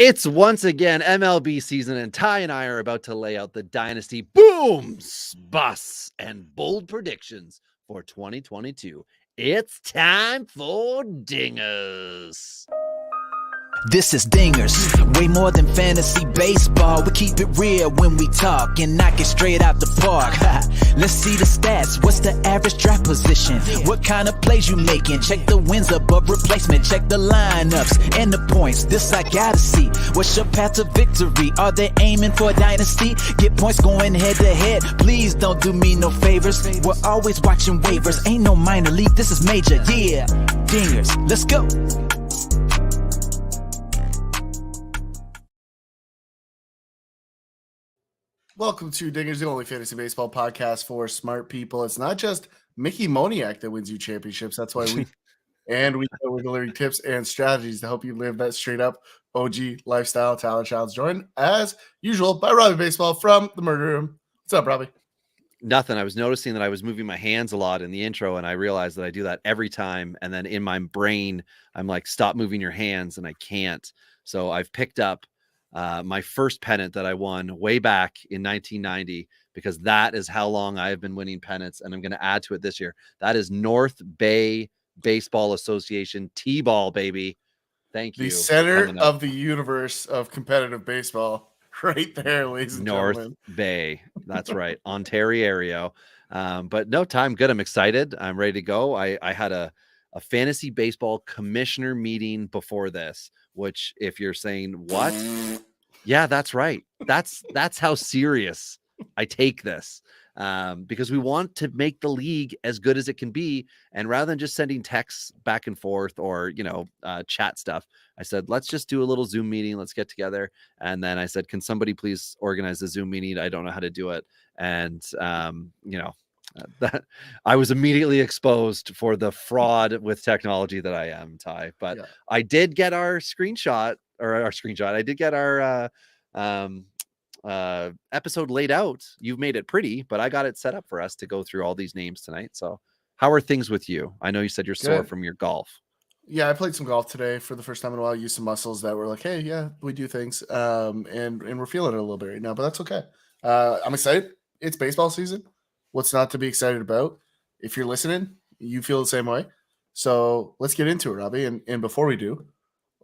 It's once again MLB season, and Ty and I are about to lay out the dynasty booms, busts, and bold predictions for 2022. It's time for Dingers. This is Dingers, way more than fantasy baseball. We keep it real when we talk and knock it straight out the park. Let's see the stats. What's the average draft position? What kind of plays you making? Check the wins above replacement. Check the lineups and the points. This I gotta see. What's your path to victory? Are they aiming for a dynasty? Get points going head to head. Please don't do me no favors. We're always watching waivers. Ain't no minor league. This is major. Yeah, Dingers. Let's go. Welcome to Dingers, the only fantasy baseball podcast for smart people. It's not just Mickey Moniak that wins you championships. That's why we we're delivering tips and strategies to help you live that straight up OG lifestyle. Tyler Childs joined as usual by Robbie Baseball from the Murder Room. What's up, Robbie? Nothing. I was noticing that I was moving my hands a lot in the intro, and I realized that I do that every time. And then in my brain, I'm like, stop moving your hands, and I can't. So I've picked up my first pennant that I won way back in 1990, because that is how long I have been winning pennants, and I'm going to add to it this year. That is North Bay Baseball Association T-ball, baby. Thank you. The center of the universe of competitive baseball, right there, ladies and gentlemen. North Bay. That's right. Ontario. But no, time good. I'm excited. I'm ready to go. I had a fantasy baseball commissioner meeting before this, which, if you're saying what, yeah, that's right. That's how serious I take this, because we want to make the league as good as it can be. And rather than just sending texts back and forth or, chat stuff, I said, let's just do a little Zoom meeting. Let's get together. And then I said, can somebody please organize a Zoom meeting? I don't know how to do it. And, that I was immediately exposed for the fraud with technology that I am, Ty. But yeah. I did get our screenshot. I did get our episode laid out. You've made it pretty, but I got it set up for us to go through all these names tonight. So how are things with you? I know you said you're sore from your golf. Yeah, I played some golf today for the first time in a while. Used some muscles that were like, hey, yeah, we do things. And we're feeling it a little bit right now, but that's okay. I'm excited. It's baseball season. What's not to be excited about? If you're listening, you feel the same way. So let's get into it, Robbie. And before we do,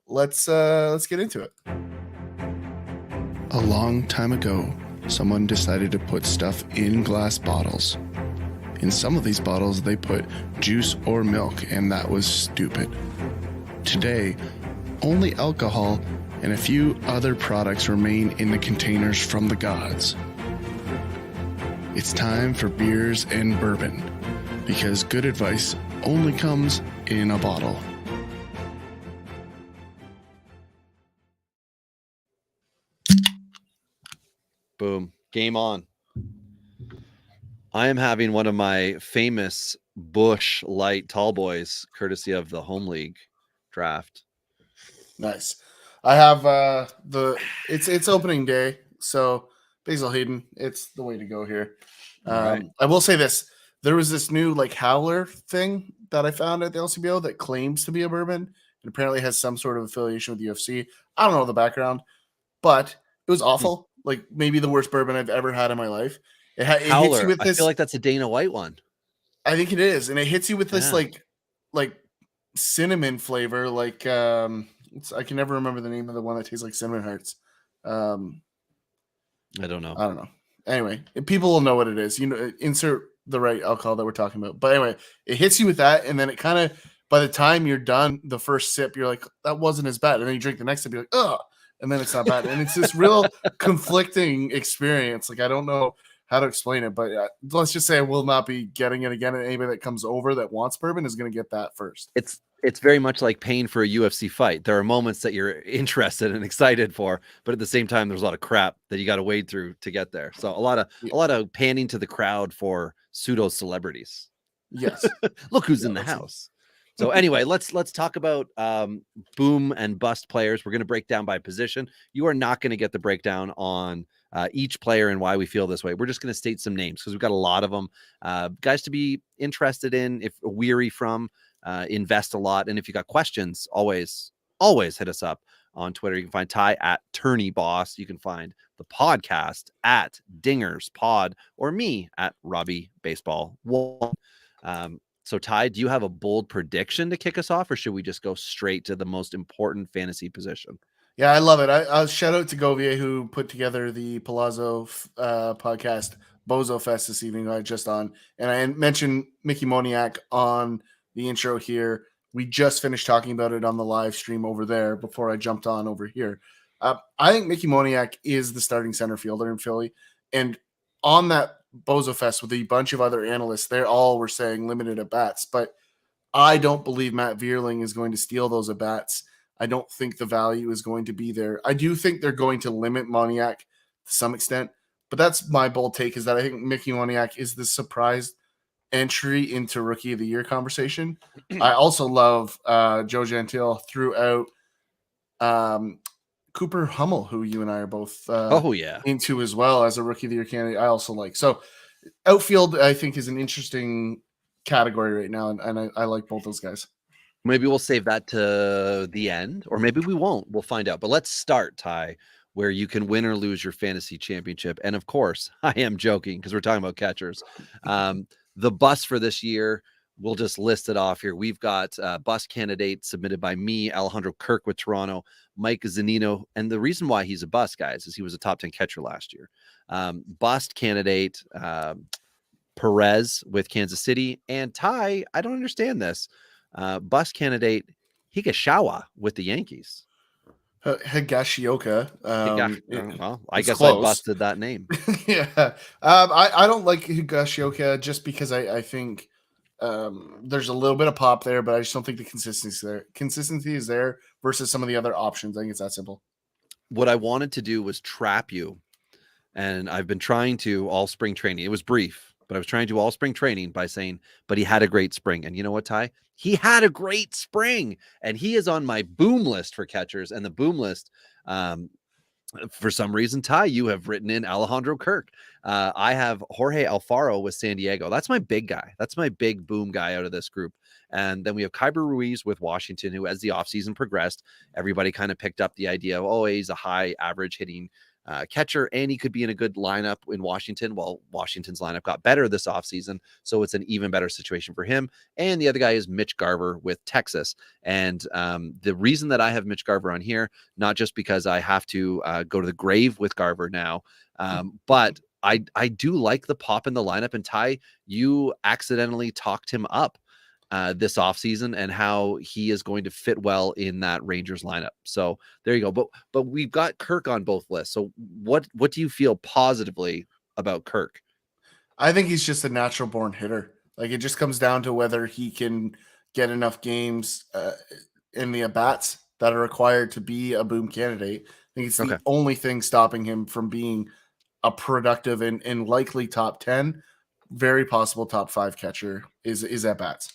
let's get into it. A long time ago, someone decided to put stuff in glass bottles. In some of these bottles, they put juice or milk, and that was stupid. Today, only alcohol and a few other products remain in the containers from the gods. It's time for beers and bourbon, because good advice only comes in a bottle. Boom. Game on. I am having one of my famous Busch Light Tall Boys, courtesy of the Home League draft. Nice. I have it's opening day, so Basil Hayden, it's the way to go here. Right. I will say this. There was this new howler thing that I found at the LCBO that claims to be a bourbon and apparently has some sort of affiliation with the UFC. I don't know the background, but it was awful. Like maybe the worst bourbon I've ever had in my life. It hits you with this. I feel like that's a Dana White one. I think it is. And it hits you with this like cinnamon flavor. I can never remember the name of the one that tastes like cinnamon hearts. I don't know. Anyway, people will know what it is. Insert the right alcohol that we're talking about. But anyway, it hits you with that, and then it kind of, by the time you're done the first sip, you're like, that wasn't as bad. And then you drink the next sip, you're like, ugh, and then it's not bad. And it's this real conflicting experience. I don't know how to explain it, but let's just say I will not be getting it again. And anybody that comes over that wants bourbon is going to get that first. It's very much like paying for a UFC fight. There are moments that you're interested and excited for, but at the same time, there's a lot of crap that you got to wade through to get there. So a lot of panning to the crowd for pseudo celebrities. Yes. Look who's in the house. So anyway, let's talk about boom and bust players. We're going to break down by position. You are not going to get the breakdown on each player and why we feel this way. We're just going to state some names because we've got a lot of them. Guys to be interested in, if weary from, invest a lot. And if you got questions, always hit us up on Twitter. You can find Ty at Tourney Boss. You can find the podcast at Dingers Pod, or me at Robbie Baseball 1. So Ty, do you have a bold prediction to kick us off, or should we just go straight to the most important fantasy position? Yeah, I love it. I shout out to Govier, who put together the Palazzo podcast Bozofest this evening. I just on, and I mentioned Mickey Moniak on the intro here. We just finished talking about it on the live stream over there before I jumped on over here. I think Mickey Moniak is the starting center fielder in Philly, and on that Bozofest with a bunch of other analysts, they all were saying limited at bats, but I don't believe Matt Vierling is going to steal those at bats. I don't think the value is going to be there. I do think they're going to limit Moniak to some extent, but that's my bold take, is that I think Mickey Moniak is the surprise entry into Rookie of the Year conversation. I also love Joe Gentile throughout Cooper Hummel, who you and I are both into as well as a Rookie of the Year candidate. I also like. So outfield, I think, is an interesting category right now, and I like both those guys. Maybe we'll save that to the end, or maybe we won't. We'll find out. But let's start, Ty, where you can win or lose your fantasy championship. And of course, I am joking because we're talking about catchers. The bus for this year, we'll just list it off here. We've got bus candidate submitted by me, Alejandro Kirk with Toronto, Mike Zunino. And the reason why he's a bust, guys, is he was a top 10 catcher last year. Bust candidate, Perez with Kansas City. And Ty, I don't understand this. Bus candidate Higashawa with the Yankees. Higashioka. Well, I guess close. I busted that name. Yeah. I don't like Higashioka just because I think there's a little bit of pop there, but I just don't think the consistency is there versus some of the other options. I think it's that simple. What I wanted to do was trap you, and I've been trying to all spring training. It was brief, but I was trying to do all spring training by saying, but he had a great spring. And you know what, Ty? He had a great spring, and he is on my boom list for catchers. And the boom list, for some reason, Ty, you have written in Alejandro Kirk. I have Jorge Alfaro with San Diego. That's my big guy. That's my big boom guy out of this group. And then we have Kyber Ruiz with Washington, who, as the offseason progressed, everybody kind of picked up the idea of, oh, he's a high average hitting catcher, and he could be in a good lineup in Washington. Well, Washington's lineup got better this offseason, so it's an even better situation for him. And the other guy is Mitch Garver with Texas. And the reason that I have Mitch Garver on here, not just because I have to go to the grave with Garver now, but I do like the pop in the lineup. And Ty, you accidentally talked him up this offseason and how he is going to fit well in that Rangers lineup. So there you go. But we've got Kirk on both lists. So what do you feel positively about Kirk? I think he's just a natural born hitter. Like, it just comes down to whether he can get enough games in the at-bats that are required to be a boom candidate. I think it's the only thing stopping him from being a productive and likely top 10, very possible top 5 catcher is at-bats.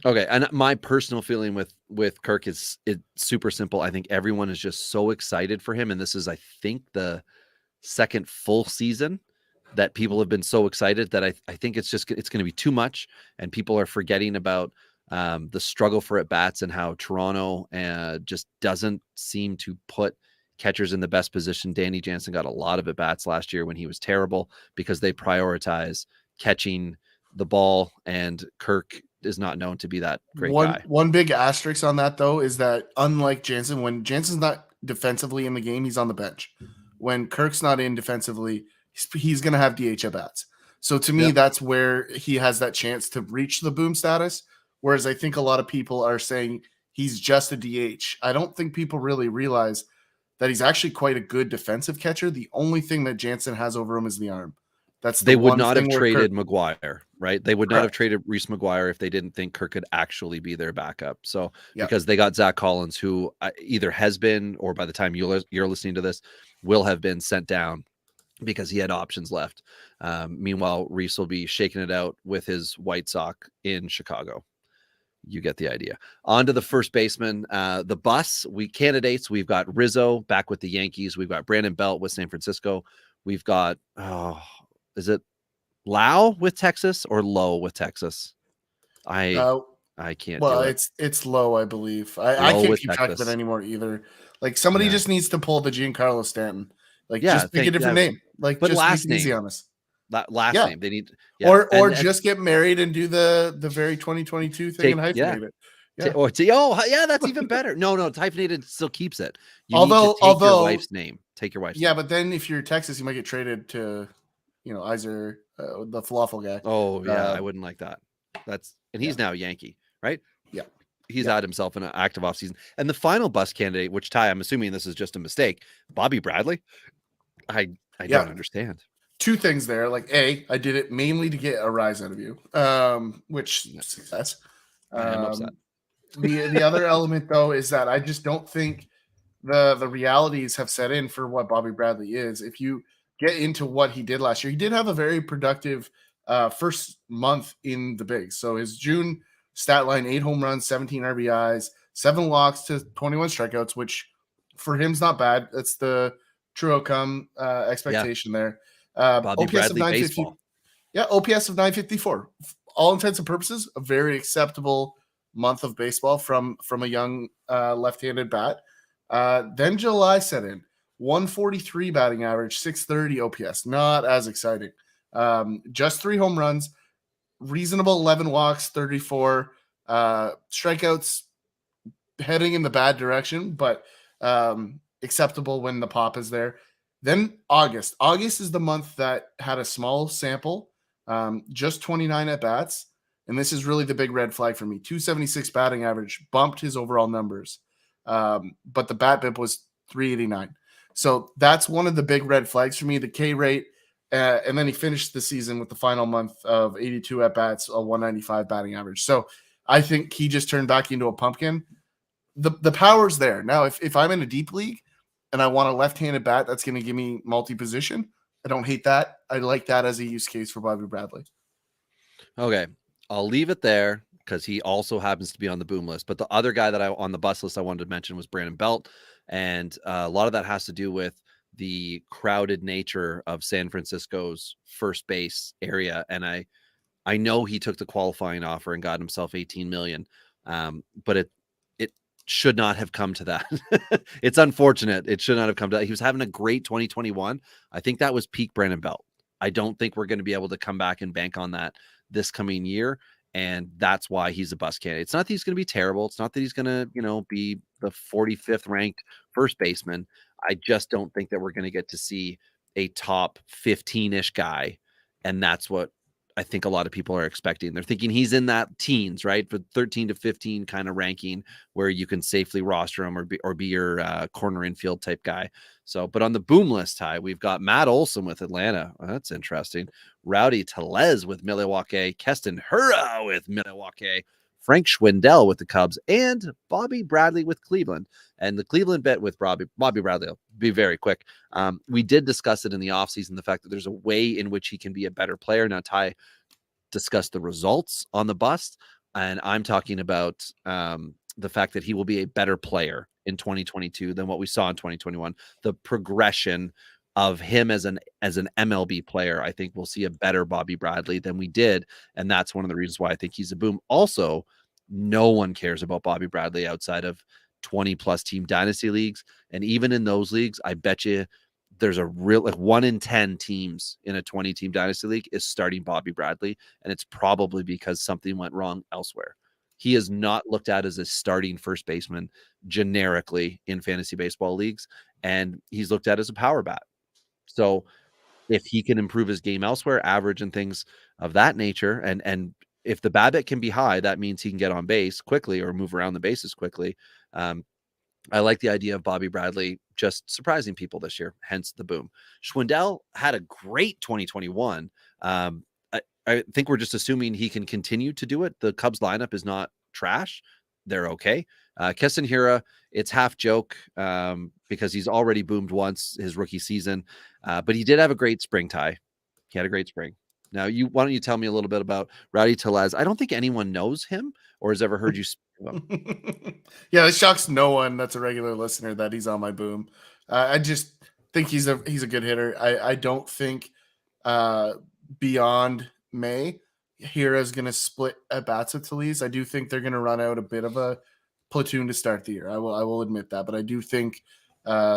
Okay, and my personal feeling with Kirk is it's super simple. I think everyone is just so excited for him, and this is, I think, the second full season that people have been so excited that I think it's going to be too much, and people are forgetting about the struggle for at bats and how Toronto just doesn't seem to put catchers in the best position. Danny Jansen got a lot of at bats last year when he was terrible because they prioritize catching the ball, and Kirk is not known to be that great guy. One big asterisk on that, though, is that unlike Jansen, when Jansen's not defensively in the game, he's on the bench. When Kirk's not in defensively, he's going to have DH at bats. So to me, that's where he has that chance to reach the boom status. Whereas I think a lot of people are saying he's just a DH. I don't think people really realize that he's actually quite a good defensive catcher. The only thing that Jansen has over him is the arm. They would not have traded McGuire, right? They would not have traded Reese McGuire if they didn't think Kirk could actually be their backup. So because they got Zach Collins, who either has been, or by the time you're listening to this, will have been sent down because he had options left. Meanwhile, Reese will be shaking it out with his White Sox in Chicago. You get the idea. On to the first baseman, the bus. Candidates, we've got Rizzo back with the Yankees. We've got Brandon Belt with San Francisco. We've got, is it Lau with Texas or Lowe with Texas? I can't Well, do it. it's low, I believe. I Low can't with keep track of it Texas. anymore either. Like somebody Yeah. just needs to pull the Giancarlo Stanton. Like Yeah, just pick a think different yeah, name. Like but just make last it easy name. on us. Last Yeah. name. They need yeah, Or and just get married and do the very 2022 thing and take yeah. hyphenate it. Yeah. Yeah, that's even better. No, it's hyphenated, still keeps it. You need to take your Although wife's name. Take your wife's yeah, name. but then if you're Texas, you might get traded to, Iser, the falafel guy. Oh, yeah, I Um, wouldn't like that. And yeah, he's now a Yankee, right? yeah, He's yeah, had himself in an active offseason. And the final bus candidate, which Ty, I'm assuming this is just a mistake, Bobby Bradley. I yeah. don't understand. Two things there. Like, I did it mainly to get a rise out of you, which Yeah, success. I am upset. The other element though is that I just don't think the realities have set in for what Bobby Bradley is. If you get into what he did last year, he did have a very productive first month in the bigs. So his June stat line: 8 home runs, 17 RBIs, 7 walks to 21 strikeouts, which for him's not bad. That's the true outcome Yeah, expectation there. Bobby OPS of Bradley 950. baseball. Yeah, OPS of 954. All intents and purposes, a very acceptable month of baseball from a young left-handed bat. Then July set in. 143 batting average, 630 OPS. Not as exciting. Just 3 home runs, reasonable 11 walks, 34 strikeouts, heading in the bad direction, but acceptable when the pop is there. Then August. August is the month that had a small sample, just 29 at bats. And this is really the big red flag for me. 276 batting average bumped his overall numbers, but the bat BIP was 389. So that's one of the big red flags for me. The K rate, and then he finished the season with the final month of 82 at bats, a 195 batting average. So I think he just turned back into a pumpkin. The power's there. Now, if I'm in a deep league and I want a left-handed bat that's going to give me multi-position, I don't hate that. I like that as a use case for Bobby Bradley. Okay, I'll leave it there because he also happens to be on the boom list. But the other guy that I on the bus list I wanted to mention was Brandon Belt, and a lot of that has to do with the crowded nature of San Francisco's first base area. And I know he took the qualifying offer and got himself 18 million, but it should not have come to that. It's unfortunate. It should not have come to that. He was having a great 2021. I think that was peak Brandon Belt. I don't think we're going to be able to come back and bank on that this coming year. And that's why he's a bust candidate. It's not that he's going to be terrible. It's not that he's going to, be the 45th ranked first baseman. I just don't think that we're going to get to see a top 15-ish guy. And that's what I think a lot of people are expecting. They're thinking he's in that teens, right? But 13 to 15 kind of ranking where you can safely roster him or be your corner infield type guy. So, but on the boom list, Ty, we've got Matt Olson with Atlanta. Well, that's interesting. Rowdy Tellez with Milwaukee, Keston Hura with Milwaukee, Frank Schwindel with the Cubs, and Bobby Bradley with Cleveland. And the Cleveland bet with Bobby Bradley will be very quick. We did discuss it in the offseason, the fact that there's a way in which he can be a better player. Now, Ty discussed the results on the bust, and I'm talking about the fact that he will be a better player in 2022 than what we saw in 2021. The progression of him as an MLB player, I think we'll see a better Bobby Bradley than we did, and that's one of the reasons why I think he's a boom. Also, no one cares about Bobby Bradley outside of 20 plus team dynasty leagues, and even in those leagues, I bet you there's a real 1 in 10 teams in a 20 team dynasty league is starting Bobby Bradley, and it's probably because something went wrong elsewhere. He is not looked at as a starting first baseman generically in fantasy baseball leagues, and he's looked at as a power bat. So if he can improve his game elsewhere, average and things of that nature, and if the BABIP can be high, that means he can get on base quickly or move around the bases quickly. I like the idea of Bobby Bradley just surprising people this year, hence the boom. Schwindel had a great 2021. I think we're just assuming he can continue to do it. The Cubs lineup is not trash. They're okay. Keston Hira, it's half joke because he's already boomed once his rookie season, but he did have a great spring, Ty. He had a great spring. Now, why don't you tell me a little bit about Rowdy Tellez? I don't think anyone knows him or has ever heard you speak of him. Yeah, it shocks no one that's a regular listener that he's on my boom. I just think he's a good hitter. I don't think beyond May Hira is going to split at bats with Talise. I do think they're going to run out a bit of a platoon to start the year. I will admit that, but I do think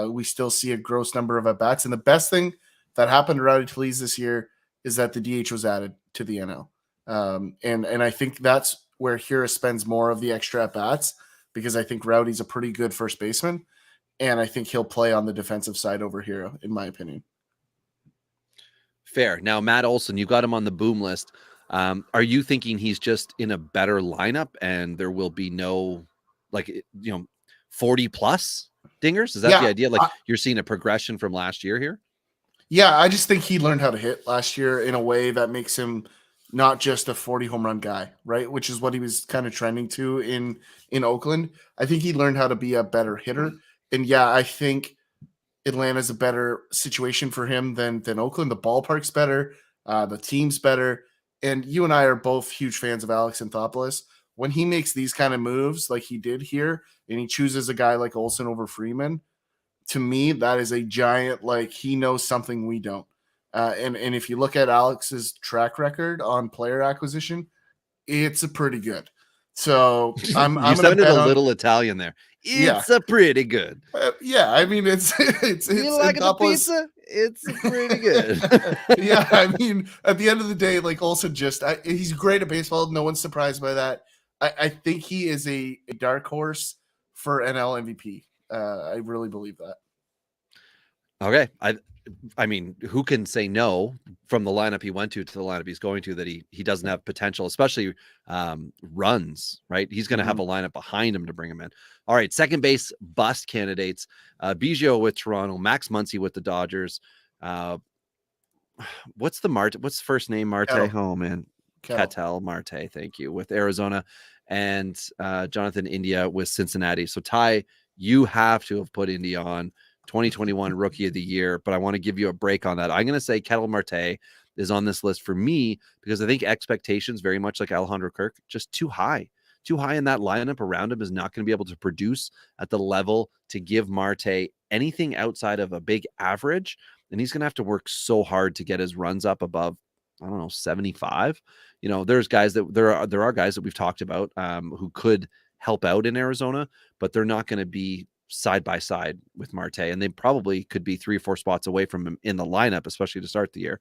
we still see a gross number of at bats. And the best thing that happened to Rowdy Talise this year is that the DH was added to the NL. And I think that's where Hira spends more of the extra at bats, because I think Rowdy's a pretty good first baseman, and I think he'll play on the defensive side over Hira, in my opinion. Fair. Now, Matt Olson, you got him on the boom list. Are you thinking he's just in a better lineup and there will be no, 40 plus dingers? Is that the idea? Like, you're seeing a progression from last year here? Yeah, I just think he learned how to hit last year in a way that makes him not just a 40 home run guy, right? Which is what he was kind of trending to in Oakland. I think he learned how to be a better hitter. And yeah, I think Atlanta's a better situation for him than Oakland. The ballpark's better, the team's better. And you and I are both huge fans of Alex Anthopoulos. When he makes these kind of moves like he did here, and he chooses a guy like Olson over Freeman, to me, that is a giant, like, he knows something we don't. And if you look at Alex's track record on player acquisition, it's a pretty good. So I'm sounded a little Italian there. It's a pretty good. Yeah, I mean it's you like the pizza? It's pretty good. Yeah, I mean at the end of the day, like Olson he's great at baseball. No one's surprised by that. I think he is a dark horse for NL MVP. I really believe that. Okay. I mean, who can say no from the lineup he went to the lineup he's going to, that he doesn't have potential, especially runs, right? He's going to have a lineup behind him to bring him in. All right. Second base bust candidates, Biggio with Toronto, Max Muncy with the Dodgers. What's the first name? Marte. Kettle. Oh man. Ketel Marte. Thank you. With Arizona, and Jonathan India with Cincinnati. So Ty, you have to have put India on 2021 Rookie of the Year, but I want to give you a break on that. I'm going to say Ketel Marte is on this list for me because I think expectations, very much like Alejandro Kirk, just too high. Too high in that lineup around him is not going to be able to produce at the level to give Marte anything outside of a big average. And he's going to have to work so hard to get his runs up above, 75. There's guys there are guys that we've talked about who could help out in Arizona, but they're not going to be side by side with Marte, and they probably could be 3 or 4 spots away from him in the lineup, especially to start the year.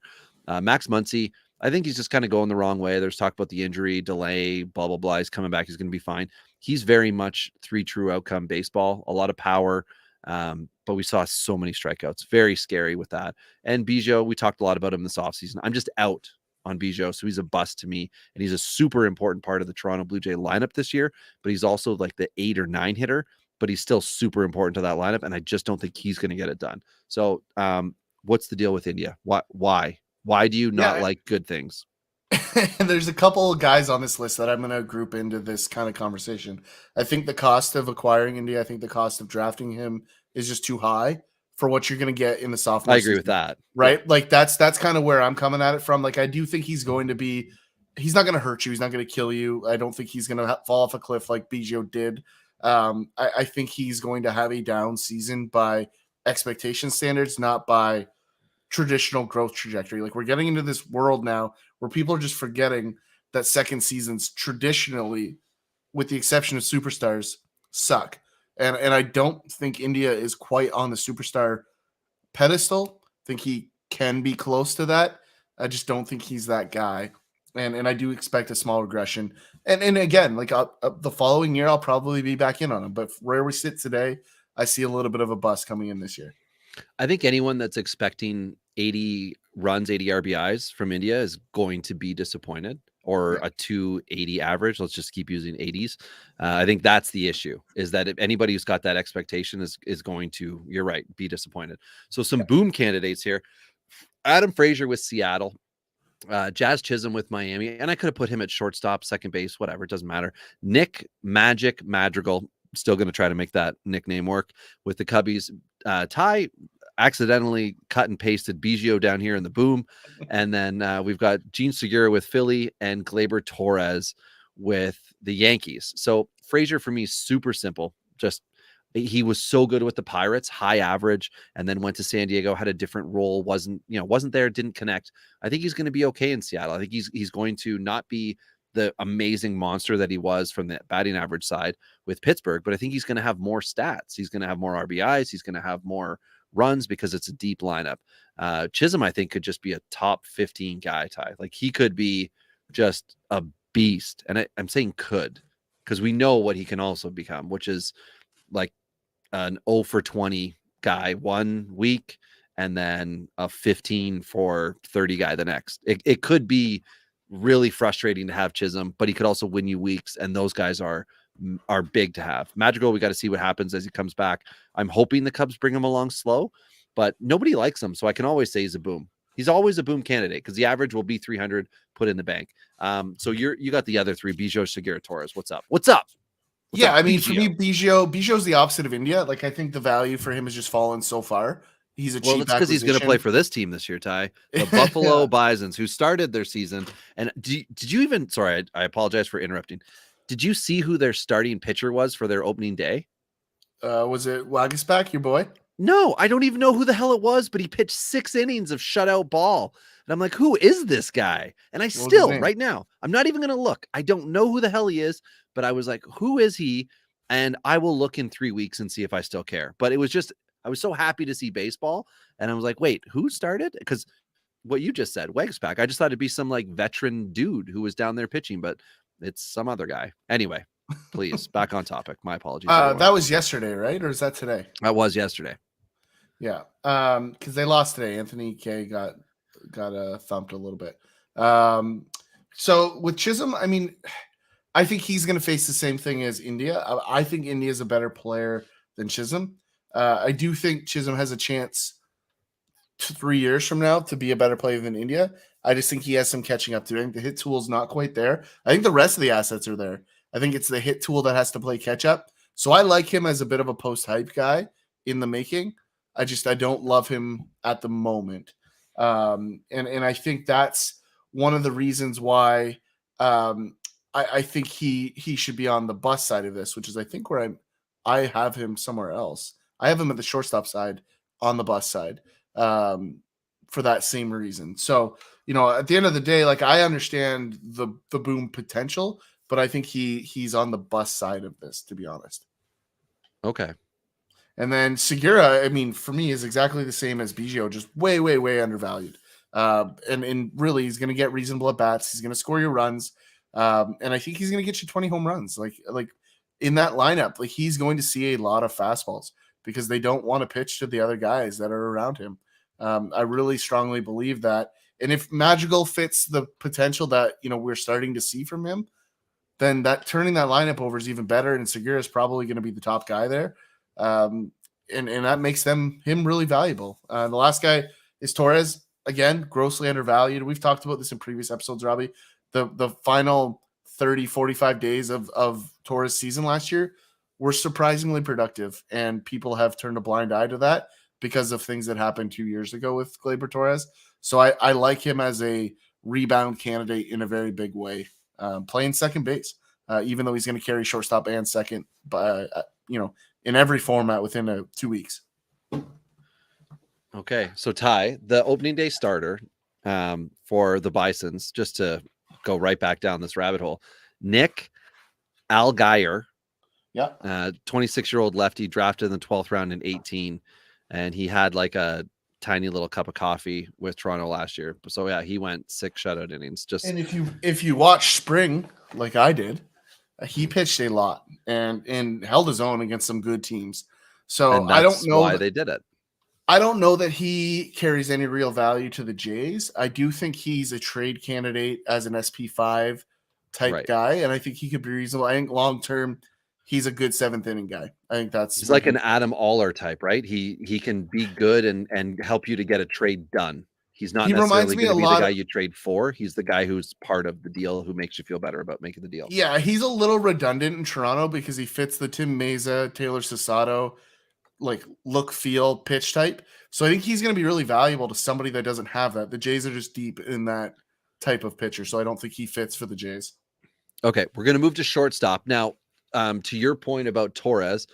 Max Muncy, I think he's just kind of going the wrong way. There's talk about the injury delay, blah, blah, blah. He's coming back. He's going to be fine. He's very much 3 true outcome baseball, a lot of power. But we saw so many strikeouts, very scary with that. And Biggio, we talked a lot about him this offseason. I'm just out on Biggio, so he's a bust to me, and he's a super important part of the Toronto Blue Jay lineup this year, but he's also like the 8 or 9 hitter, but he's still super important to that lineup, and I just don't think he's going to get it done. So what's the deal with India? Why do you not like good things? There's a couple of guys on this list that I'm going to group into this kind of conversation. I think the cost of acquiring India, I think the cost of drafting him is just too high for what you're going to get in the sophomore I agree season, with that. right? Yeah. Like that's kind of where I'm coming at it from. Like I do think he's not going to hurt you. He's not going to kill you. I don't think he's going to fall off a cliff like Biggio did. I think he's going to have a down season by expectation standards, not by traditional growth trajectory. Like we're getting into this world now where people are just forgetting that second seasons traditionally, with the exception of superstars, suck. And I don't think India is quite on the superstar pedestal. I think he can be close to that. I just don't think he's that guy. And I do expect a small regression. And again, like the following year, I'll probably be back in on him. But where we sit today, I see a little bit of a bust coming in this year. I think anyone that's expecting 80 runs, 80 RBIs from India is going to be disappointed, or a 280 average. Let's just keep using 80s. I think that's the issue, is that if anybody who's got that expectation is going to, you're right, be disappointed. So some boom candidates here. Adam Frazier with Seattle. Jazz Chisholm with Miami, and I could have put him at shortstop, second base, whatever, it doesn't matter. Nick Magic Madrigal, still going to try to make that nickname work with the Cubbies. Ty accidentally cut and pasted Biggio down here in the boom, and then we've got Gene Segura with Philly and Gleyber Torres with the Yankees. So Frazier for me, super simple. Just He was so good with the Pirates, high average, and then went to San Diego, had a different role, wasn't there, didn't connect. I think he's going to be okay in Seattle. I think he's going to not be the amazing monster that he was from the batting average side with Pittsburgh, but I think he's going to have more stats. He's going to have more RBIs. He's going to have more runs because it's a deep lineup. Chisholm, I think, could just be a top 15 guy, Ty. Like, he could be just a beast. And I'm saying could, because we know what he can also become, which is like an 0 for 20 guy 1 week and then a 15 for 30 guy the next. It could be really frustrating to have Chisholm, but he could also win you weeks, and those guys are big to have. Madrigal, we got to see what happens as he comes back. I'm hoping the Cubs bring him along slow, but nobody likes him, so I can always say he's a boom. He's always a boom candidate because the average will be 300 put in the bank. So you got the other three, Biggio, Segura, Torres. What's up? What's up? Yeah, I mean, for me, Biggio's the opposite of India. Like, I think the value for him has just fallen so far. He's a cheap because he's going to play for this team this year, Ty. The Buffalo Bisons, who started their season. And did you even? Sorry, I apologize for interrupting. Did you see who their starting pitcher was for their opening day? Was it Wagisback, your boy? No, I don't even know who the hell it was, but he pitched 6 innings of shutout ball. And I'm like, who is this guy? And I still, right now, I'm not even going to look. I don't know who the hell he is, but I was like, who is he? And I will look in 3 weeks and see if I still care. But it was just, I was so happy to see baseball. And I was like, wait, who started? Because what you just said, Wagsback, I just thought it'd be some like veteran dude who was down there pitching, but it's some other guy. Anyway, please, back on topic. My apologies. That was yesterday, right? Or is that today? That was yesterday. Yeah. Because they lost today. Anthony K got thumped a little bit. So with Chisholm, I mean, I think he's going to face the same thing as India. I think India is a better player than Chisholm. I do think Chisholm has a chance 3 years from now to be a better player than India. I just think he has some catching up to doing. The hit tool is not quite there. I think the rest of the assets are there. I think it's the hit tool that has to play catch up. So I like him as a bit of a post-hype guy in the making. I don't love him at the moment. And I think that's one of the reasons why I think he should be on the bus side of this, which is I think where I have him somewhere else. I have him at the shortstop side on the bus side for that same reason. So, at the end of the day, like, I understand the boom potential, but I think he's on the bus side of this, to be honest. Okay. And then Segura, I mean, for me, is exactly the same as Biggio, just way, way, way undervalued. And really, he's going to get reasonable at bats. He's going to score your runs. And I think he's going to get you 20 home runs. Like in that lineup, like, he's going to see a lot of fastballs because they don't want to pitch to the other guys that are around him. I really strongly believe that. And if Madrigal fits the potential that, we're starting to see from him, then that turning that lineup over is even better. And Segura is probably going to be the top guy there. And that makes him really valuable. The last guy is Torres. Again, grossly undervalued. We've talked about this in previous episodes, Robbie. The final 30, 45 days of Torres' season last year were surprisingly productive, and people have turned a blind eye to that because of things that happened 2 years ago with Gleyber Torres. So I like him as a rebound candidate in a very big way, playing second base, even though he's going to carry shortstop and second, in every format within 2 weeks. Okay, so Ty, the opening day starter for the Bisons, just to go right back down this rabbit hole, Nick Algier, 26-year-old lefty, drafted in the 12th round in 18, and he had like a tiny little cup of coffee with Toronto last year. So yeah, he went 6 shutout innings. And if you watch spring like I did, he pitched a lot and held his own against some good teams. So I don't know why they did it. I don't know that he carries any real value to the Jays. I do think he's a trade candidate as an SP5 type guy, and I think he could be reasonable. I think long-term, he's a good 7th inning guy. I think he's like an Adam Aller type, right? He can be good and help you to get a trade done. He's not necessarily going to be the guy you trade for. He's the guy who's part of the deal, who makes you feel better about making the deal. Yeah, he's a little redundant in Toronto because he fits the Tim Meza, Taylor Sasato, like look, feel, pitch type. So I think he's going to be really valuable to somebody that doesn't have that. The Jays are just deep in that type of pitcher, so I don't think he fits for the Jays. Okay, we're going to move to shortstop now. To your point about Torres,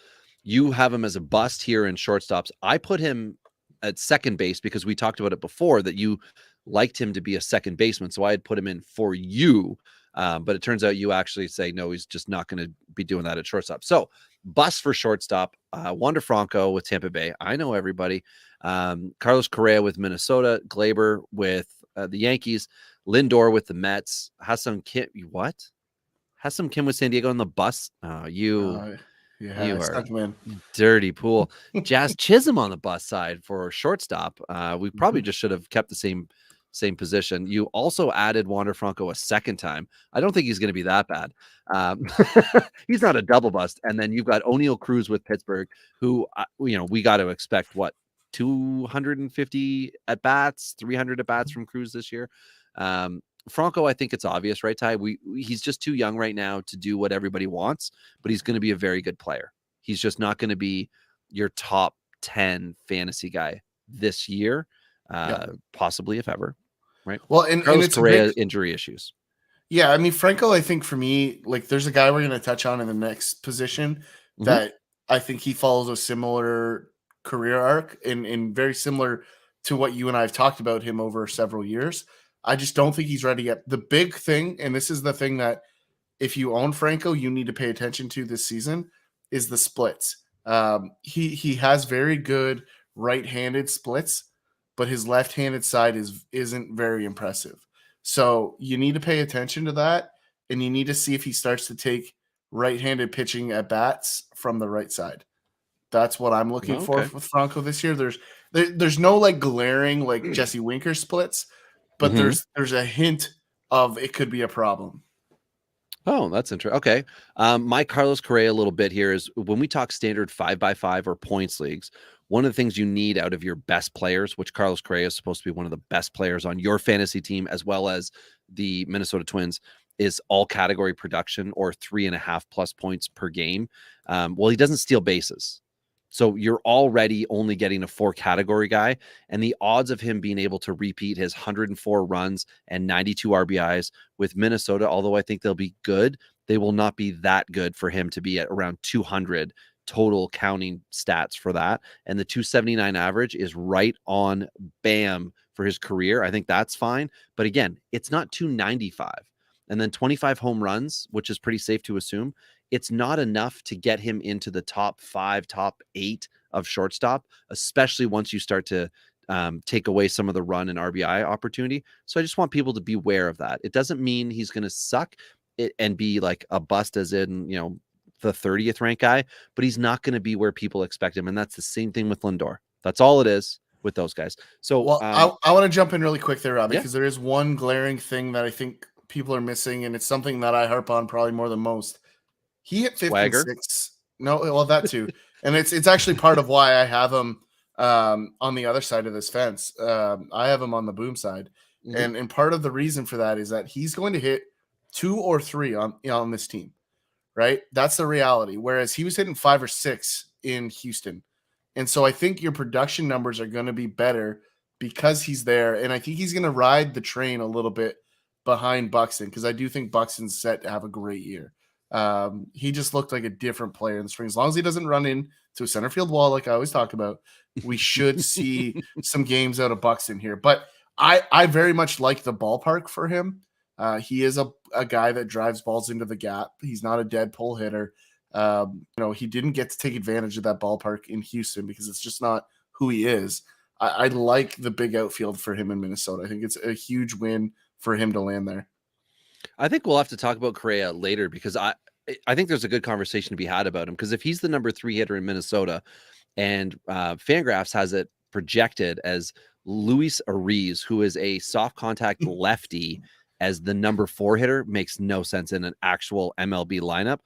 You have him as a bust here in shortstops. I put him at second base because we talked about it before that you liked him to be a second baseman. So I had put him in for you. But it turns out you actually say, no, he's just not going to be doing that at shortstop. So bust for shortstop, Wander Franco with Tampa Bay. I know everybody. Carlos Correa with Minnesota, Glaber with the Yankees, Lindor with the Mets, Hassan Kim. What? Hassan Kim with San Diego on the bus. You I are stuck him in. dirty pool. Jazz Chisholm on the bus side for shortstop. We probably just should have kept the same position. You also added Wander Franco a second time. I don't think he's going to be that bad. He's not a double bust. And then you've got O'Neal Cruz with Pittsburgh, who we got to expect 250 at bats, 300 at bats from Cruz this year. Franco, I think it's obvious, right, Ty? He's just too young right now to do what everybody wants, but he's going to be a very good player. He's just not going to be your top 10 fantasy guy this year, possibly if ever, right? Well, and Carlos it's Correa injury issues. Yeah, I mean, Franco, I think for me, like there's a guy we're going to touch on in the next position that I think he follows a similar career arc and very similar to what you and I have talked about him over several years. I just don't think he's ready yet. The big thing, and this is the thing that if you own Franco, you need to pay attention to this season, is the splits. He has very good right-handed splits, but his left-handed side isn't very impressive. So you need to pay attention to that, and you need to see if he starts to take right-handed pitching at bats from the right side. That's what I'm looking for with Franco this year. There's no like glaring like Jesse Winker splits, but there's a hint of it could be a problem. Oh, that's interesting. Okay. My Carlos Correa a little bit here is when we talk standard 5x5 or points leagues, one of the things you need out of your best players, which Carlos Correa is supposed to be one of the best players on your fantasy team, as well as the Minnesota Twins, is all category production or 3.5+ points per game. Well, he doesn't steal bases. So you're already only getting a 4 category guy, and the odds of him being able to repeat his 104 runs and 92 RBIs with Minnesota, although I think they'll be good, they will not be that good for him to be at around 200 total counting stats for that. And the 279 average is right on bam for his career. I think that's fine. But again, it's not 295. And then 25 home runs, which is pretty safe to assume. It's not enough to get him into the top 5, top 8 of shortstop, especially once you start to take away some of the run and RBI opportunity. So I just want people to be aware of that. It doesn't mean he's going to suck and be like a bust as in, the 30th ranked guy, but he's not going to be where people expect him. And that's the same thing with Lindor. That's all it is with those guys. So I want to jump in really quick there, Rob, because there is one glaring thing that I think people are missing, and it's something that I harp on probably more than most. He hit 56. No, well, that too. And it's actually part of why I have him on the other side of this fence. I have him on the boom side. And part of the reason for that is that he's going to hit 2 or 3 on this team, right? That's the reality. Whereas he was hitting 5 or 6 in Houston. And so I think your production numbers are going to be better because he's there. And I think he's going to ride the train a little bit behind Buxton, because I do think Buxton's set to have a great year. He just looked like a different player in the spring. As long as he doesn't run into a center field wall, like I always talk about, we should see some games out of Buxton here. But I very much like the ballpark for him. He is a guy that drives balls into the gap. He's not a dead pull hitter. He didn't get to take advantage of that ballpark in Houston because it's just not who he is. I like the big outfield for him in Minnesota. I think it's a huge win for him to land there. I think we'll have to talk about Correa later, because I think there's a good conversation to be had about him, because if he's the number 3 hitter in Minnesota and Fangraphs has it projected as Luis Ariz, who is a soft contact lefty, as the number 4 hitter, makes no sense in an actual MLB lineup.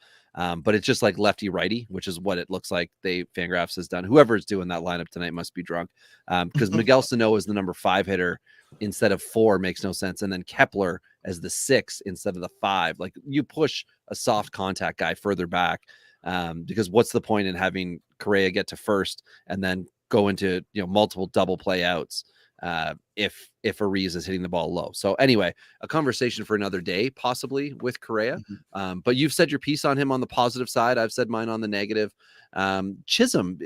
But it's just like lefty righty, which is what it looks like Fangraphs has done. Whoever is doing that lineup tonight must be drunk, because Miguel Sano is the number 5 hitter instead of 4 makes no sense. And then Kepler as the 6 instead of the 5. Like, you push a soft contact guy further back, because what's the point in having Correa get to first and then go into multiple double play outs? if Ariz is hitting the ball low. So anyway, a conversation for another day, possibly with Correa. But you've said your piece on him on the positive side. I've said mine on the negative. Chisholm,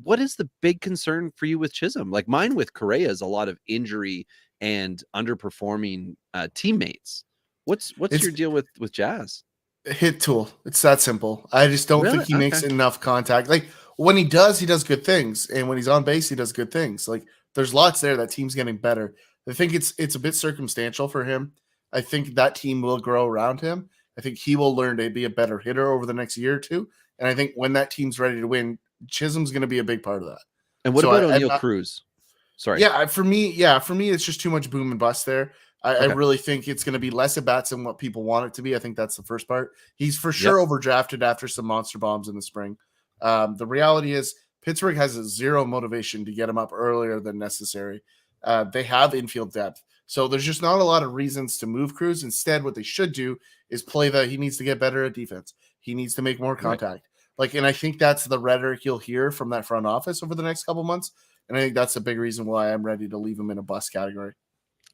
what is the big concern for you with Chisholm? Like mine with Correa is a lot of injury and underperforming teammates. What's your deal with Jazz? Hit tool. It's that simple. I just don't think he makes enough contact. Like when he does good things. And when he's on base, he does good things. Like there's lots there. That team's getting better. I think it's a bit circumstantial for him. I think that team will grow around him. I think he will learn to be a better hitter over the next year or two. And I think when that team's ready to win, Chisholm's going to be a big part of that. And what about O'Neal Cruz? Sorry. Yeah, for me, it's just too much boom and bust there. I really think it's going to be less at bats than what people want it to be. I think that's the first part. He's for sure overdrafted after some monster bombs in the spring. The reality is Pittsburgh has zero motivation to get him up earlier than necessary. They have infield depth. So there's just not a lot of reasons to move Cruz. Instead, what they should do is play he needs to get better at defense. He needs to make more contact. And I think that's the rhetoric you'll hear from that front office over the next couple months. And I think that's a big reason why I'm ready to leave him in a bust category.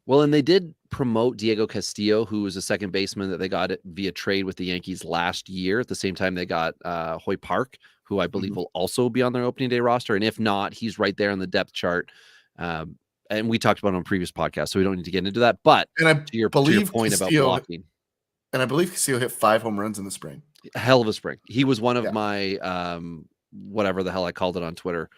Well, and they did promote Diego Castillo, who was a second baseman that they got via trade with the Yankees last year. At the same time, they got Hoy Park, who I believe will also be on their opening day roster. And if not, he's right there on the depth chart. And we talked about it on previous podcasts, so we don't need to get into that. But to your point about blocking. And I believe Castillo hit 5 home runs in the spring. A hell of a spring. He was one of my, whatever the hell I called it on Twitter,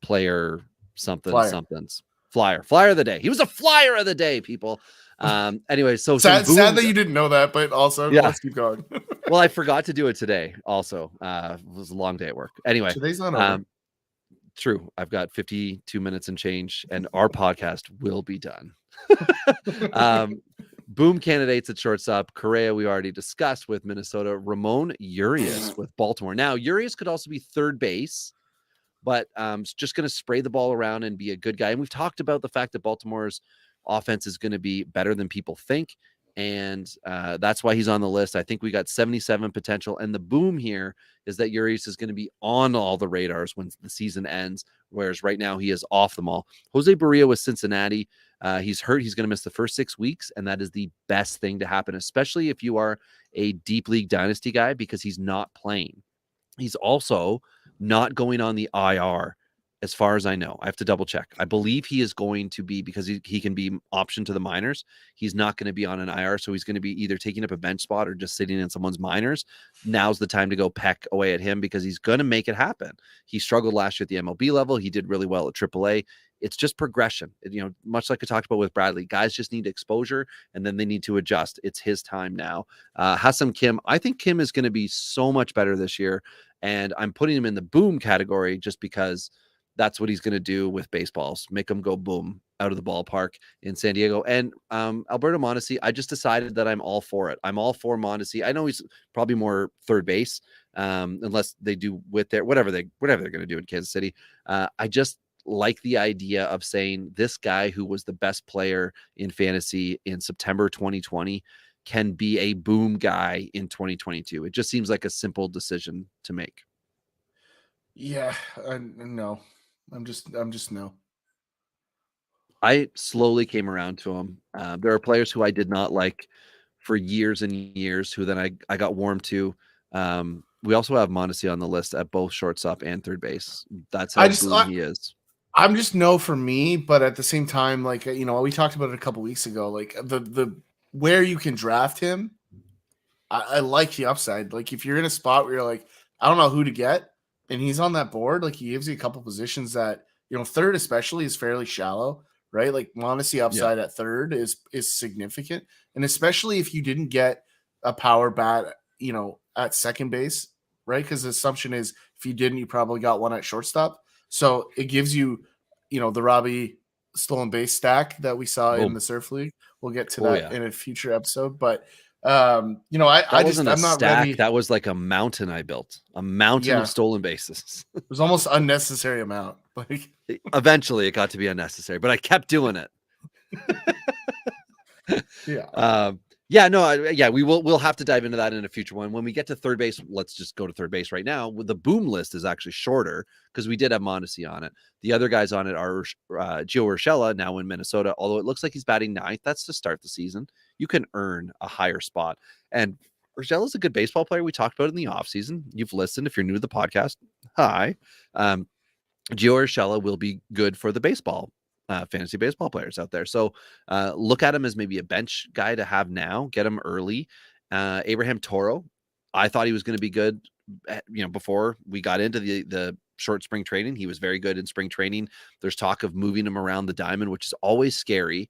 player somethings. Flyer of the day. He was a flyer of the day, people. Anyway, so sad that you didn't know that, but also let's keep going. Well, I forgot to do it today. Also, it was a long day at work. Anyway, today's not over. True. I've got 52 minutes and change, and our podcast will be done. Boom candidates at shortstop. Correa, we already discussed with Minnesota. Ramon Urias with Baltimore. Now, Urias could also be third base, but just going to spray the ball around and be a good guy. And we've talked about the fact that Baltimore's offense is going to be better than people think. And that's why he's on the list. I think we got 77 potential. And the boom here is that Urias is going to be on all the radars when the season ends, whereas right now he is off them all. Jose Barria with Cincinnati. He's hurt. He's going to miss the first 6 weeks. And that is the best thing to happen, especially if you are a deep league dynasty guy, because he's not playing. He's also not going on the IR, as far as I know. I have to double check. I believe he is going to be, because he can be optioned to the minors. He's not going to be on an IR, so he's going to be either taking up a bench spot or just sitting in someone's minors. Now's the time to go peck away at him, because he's going to make it happen. He struggled last year at the MLB level. He did really well at AAA. It's just progression. Much like I talked about with Bradley, guys just need exposure and then they need to adjust. It's his time now. Ha-Seong Kim, I think Kim is going to be so much better this year, and I'm putting him in the boom category just because that's what he's going to do with baseballs, make them go boom out of the ballpark in San Diego. And Alberto Mondesi, I just decided that I'm all for it. I'm all for Mondesi. I know he's probably more third base, unless they do with their whatever they're going to do in Kansas City. I just like the idea of saying this guy who was the best player in fantasy in September 2020 can be a boom guy in 2022. It just seems like a simple decision to make. Yeah, no. I'm just no. I slowly came around to him. There are players who I did not like for years and years, who then I got warm to. We also have Mondesi on the list at both shortstop and third base. That's how boom he is. I'm just no for me, but at the same time, we talked about it a couple weeks ago. Like the where you can draft him, I like the upside. Like if you're in a spot where you're like, I don't know who to get, and he's on that board, like he gives you a couple positions that, third especially is fairly shallow, right? Like Mondesi upside at third is significant. And especially if you didn't get a power bat, at second base, right? Because the assumption is if you didn't, you probably got one at shortstop. So it gives you, the Robbie stolen base stack that we saw in the Surf League. We'll get to that in a future episode. But I'm not ready. That was like a mountain I built, a mountain of stolen bases. It was almost unnecessary amount. Like eventually it got to be unnecessary, but I kept doing it. Yeah, no, we'll have to dive into that in a future one. When we get to third base, let's just go to third base right now. The boom list is actually shorter because we did have Mondesi on it. The other guys on it are Gio Urshela, now in Minnesota, although it looks like he's batting ninth. That's to start the season. You can earn a higher spot. And Urshela's a good baseball player. We talked about it in the offseason. You've listened. If you're new to the podcast, hi. Gio Urshela will be good for the baseball fantasy baseball players out there. So look at him as maybe a bench guy to have now. Get him early. Abraham Toro, I thought he was going to be good. Before we got into the short spring training, he was very good in spring training. There's talk of moving him around the diamond, which is always scary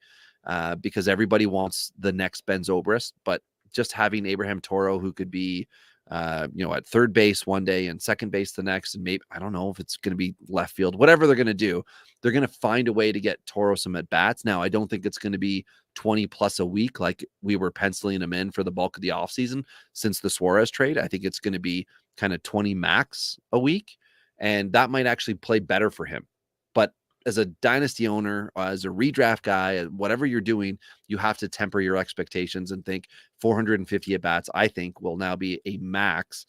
because everybody wants the next Ben Zobrist, but just having Abraham Toro, who could be at third base one day and second base the next, and maybe, I don't know if it's going to be left field, whatever they're going to do, they're going to find a way to get Toro some at bats. Now, I don't think it's going to be 20 plus a week like we were penciling him in for the bulk of the offseason since the Suarez trade. I think it's going to be kind of 20 max a week, and that might actually play better for him. But as a dynasty owner, as a redraft guy, whatever you're doing, you have to temper your expectations and think 450 at bats, I think, will now be a max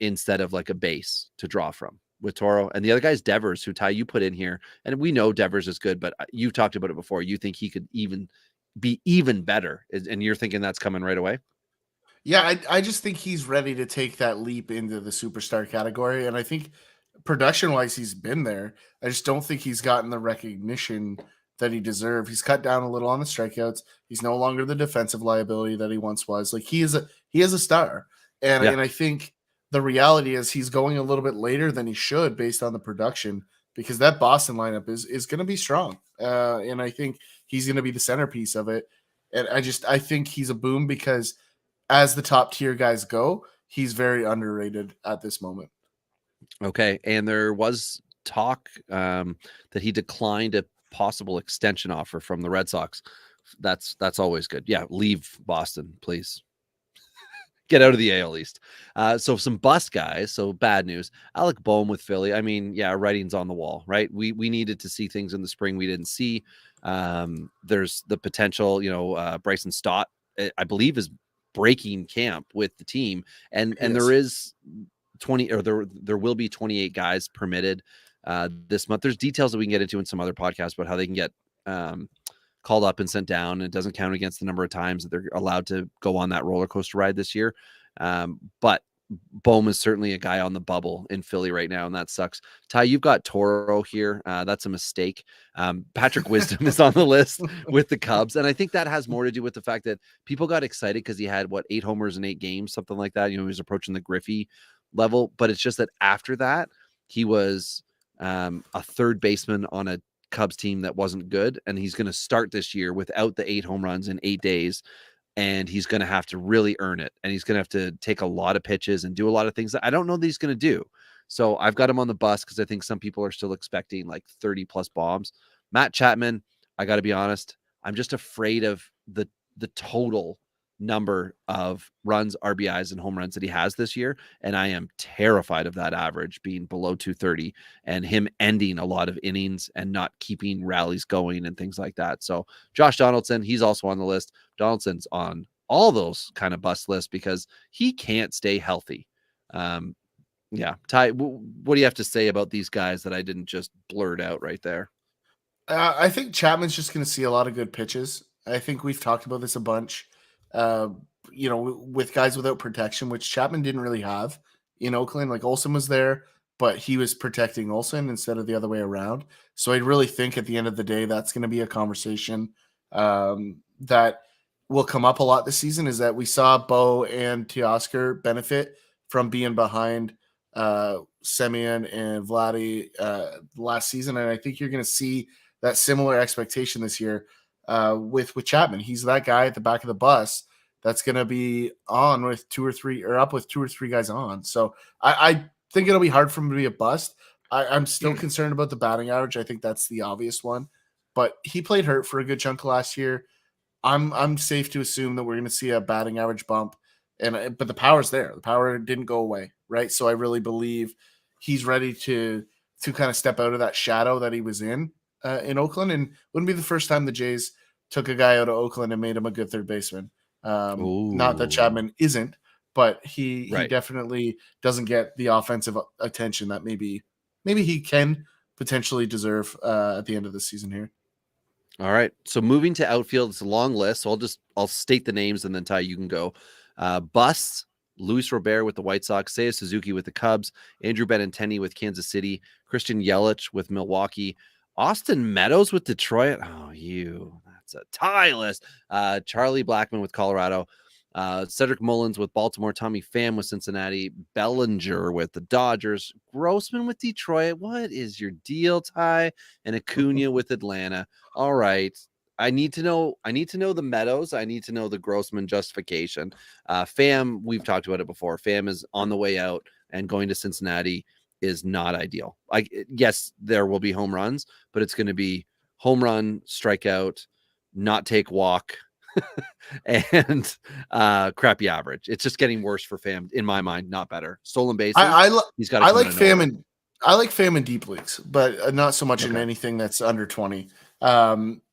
instead of like a base to draw from with Toro. And the other guy is Devers, who Ty, you put in here. And we know Devers is good, but you've talked about it before. You think he could even be even better. And you're thinking that's coming right away? Yeah, I just think he's ready to take that leap into the superstar category. And I think production-wise, he's been there. I just don't think he's gotten the recognition that he deserved. He's cut down a little on the strikeouts. He's no longer the defensive liability that he once was. Like he is a star. And I think the reality is he's going a little bit later than he should based on the production, because that Boston lineup is going to be strong. And I think he's going to be the centerpiece of it. And I think he's a boom because as the top tier guys go, he's very underrated at this moment. Okay. And there was talk that he declined a possible extension offer from the Red Sox. That's always good. Yeah. Leave Boston, please. Get out of the AL East. So some bust guys. So bad news. Alec Boehm with Philly. I mean, yeah, writing's on the wall, right? We needed to see things in the spring we didn't see. There's the potential, Bryson Stott, I believe, is breaking camp with the team. And there is 20, or there will be 28 guys permitted this month. There's details that we can get into in some other podcasts about how they can get called up and sent down. It doesn't count against the number of times that they're allowed to go on that roller coaster ride this year. But Boehm is certainly a guy on the bubble in Philly right now, and that sucks. Ty, you've got Toro here. That's a mistake. Patrick Wisdom is on the list with the Cubs, and I think that has more to do with the fact that people got excited because he had, 8 homers in 8 games, something like that. He was approaching the Griffey level, but it's just that after that, he was a third baseman on a Cubs team that wasn't good, and he's going to start this year without the 8 home runs in 8 days, and he's going to have to really earn it, and he's going to have to take a lot of pitches and do a lot of things that I don't know that he's going to do. So I've got him on the bus because I think some people are still expecting like 30 plus bombs. Matt Chapman, I got to be honest, I'm just afraid of the total number of runs, RBIs, and home runs that he has this year, and I am terrified of that average being below 230 and him ending a lot of innings and not keeping rallies going and things like that. So Josh Donaldson, he's also on the list. Donaldson's on all those kind of bust lists because he can't stay healthy. Yeah, Ty, what do you have to say about these guys that I didn't just blurt out right there? I think Chapman's just going to see a lot of good pitches. I think we've talked about this a bunch. With guys without protection, which Chapman didn't really have in Oakland. Like Olsen was there, but he was protecting Olsen instead of the other way around. So I really think at the end of the day, that's going to be a conversation that will come up a lot this season, is that we saw Bo and Teoscar benefit from being behind Semyon and Vladdy last season. And I think you're going to see that similar expectation this year with Chapman. He's that guy at the back of the bus that's going to be on with 2 or 3 or up with 2 or 3 guys on. So I think it'll be hard for him to be a bust. I'm still concerned about the batting average. I think that's the obvious one, but he played hurt for a good chunk of last year. I'm safe to assume that we're going to see a batting average bump, but the power's there. The power didn't go away, right? So I really believe he's ready to kind of step out of that shadow that he was in Oakland, and wouldn't be the first time the Jays took a guy out of Oakland and made him a good third baseman. Not that Ooh, Chapman isn't, but he right. definitely doesn't get the offensive attention that maybe he can potentially deserve at the end of the season here. All right. So moving to outfield, it's a long list. So I'll state the names and then Ty, you can go. Busts, Luis Robert with the White Sox, Seiya Suzuki with the Cubs, Andrew Benintendi with Kansas City, Christian Yelich with Milwaukee, Austin Meadows with Detroit. Oh, that's a tie list. Charlie Blackmon with Colorado, Cedric Mullins with Baltimore, Tommy Pham with Cincinnati, Bellinger with the Dodgers, Grossman with Detroit. What is your deal, Ty? And Acuna with Atlanta. All right. I need to know the Meadows. I need to know the Grossman justification. Pham, we've talked about it before. Pham is on the way out, and going to Cincinnati is not ideal. Like, yes, there will be home runs, but it's going to be home run, strikeout, not take walk, and crappy average. It's just getting worse for Pham in my mind, not better. Stolen bases, he's got to I come out like of nowhere. Pham I like Pham in deep leagues, but not so much in Okay. anything that's under 20.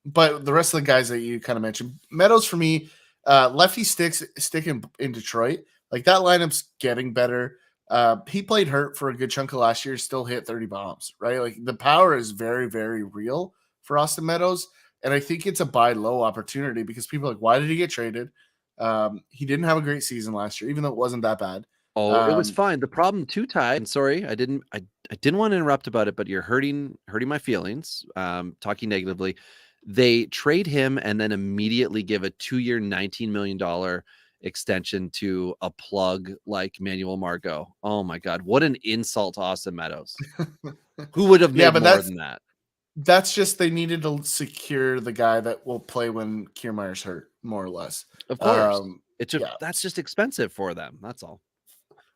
But the rest of the guys that you kind of mentioned, Meadows for me, lefty stick in Detroit. Like, that lineup's getting better. He played hurt for a good chunk of last year, still hit 30 bombs, right? Like, the power is very, very real for Austin Meadows. And I think it's a buy low opportunity because people are like, why did he get traded? He didn't have a great season last year, even though it wasn't that bad. Oh, it was fine. The problem too, Ty, and sorry, I didn't want to interrupt about it, but you're hurting my feelings, talking negatively. They trade him and then immediately give a 2-year, $19 million extension to a plug like Manuel Margot. Oh my God, what an insult to Austin Meadows. Who would have Yeah, made but more than that? that's just they needed to secure the guy that will play when Kiermaier's hurt, more or less. Of course. Yeah, That's just expensive for them. That's all.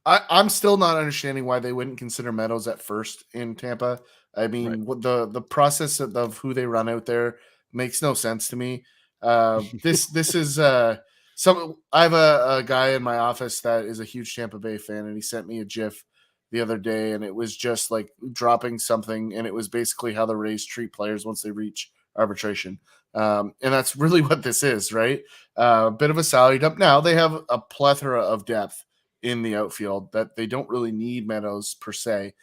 I'm still not understanding why they wouldn't consider Meadows at first in Tampa. I Right. mean, what the process of who they run out there makes no sense to me. This is some. I have a guy in my office that is a huge Tampa Bay fan, and he sent me a GIF the other day, and it was just like dropping something, and it was basically how the Rays treat players once they reach arbitration. And that's really what this is, right? A bit of a salary dump. Now they have a plethora of depth in the outfield that they don't really need Meadows per se.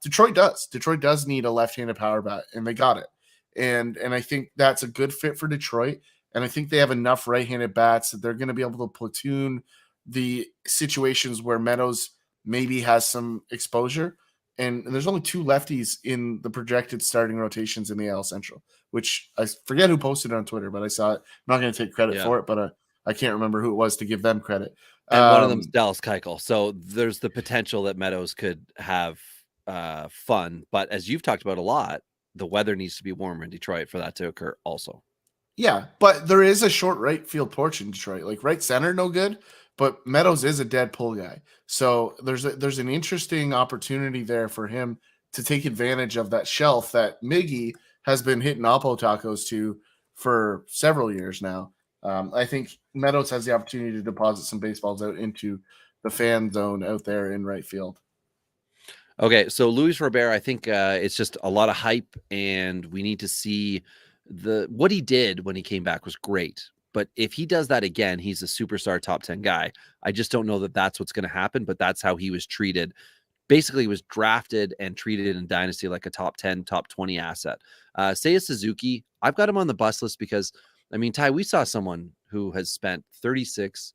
Detroit does. Detroit does need a left-handed power bat, and they got it. And I think that's a good fit for Detroit. And I think they have enough right-handed bats that they're going to be able to platoon the situations where Meadows maybe has some exposure. And there's only 2 lefties in the projected starting rotations in the AL Central, which I forget who posted it on Twitter, but I saw it. I'm not going to take credit Yeah. for it, but I can't remember who it was to give them credit. And one of them's Dallas Keuchel. So there's the potential that Meadows could have fun. But as you've talked about a lot, the weather needs to be warmer in Detroit for that to occur also. Yeah, but there is a short right field porch in Detroit. Like, right center, no good, but Meadows is a dead pull guy. So there's an interesting opportunity there for him to take advantage of that shelf that Miggy has been hitting Oppo tacos to for several years now. I think Meadows has the opportunity to deposit some baseballs out into the fan zone out there in right field. Okay, so Luis Robert, I think it's just a lot of hype, and we need to see what he did when he came back was great. But if he does that again, he's a superstar top 10 guy. I just don't know that that's what's going to happen, but that's how he was treated. Basically, he was drafted and treated in Dynasty like a top 10, top 20 asset. Seiya Suzuki, I've got him on the bus list because, I mean, Ty, we saw someone who has spent 36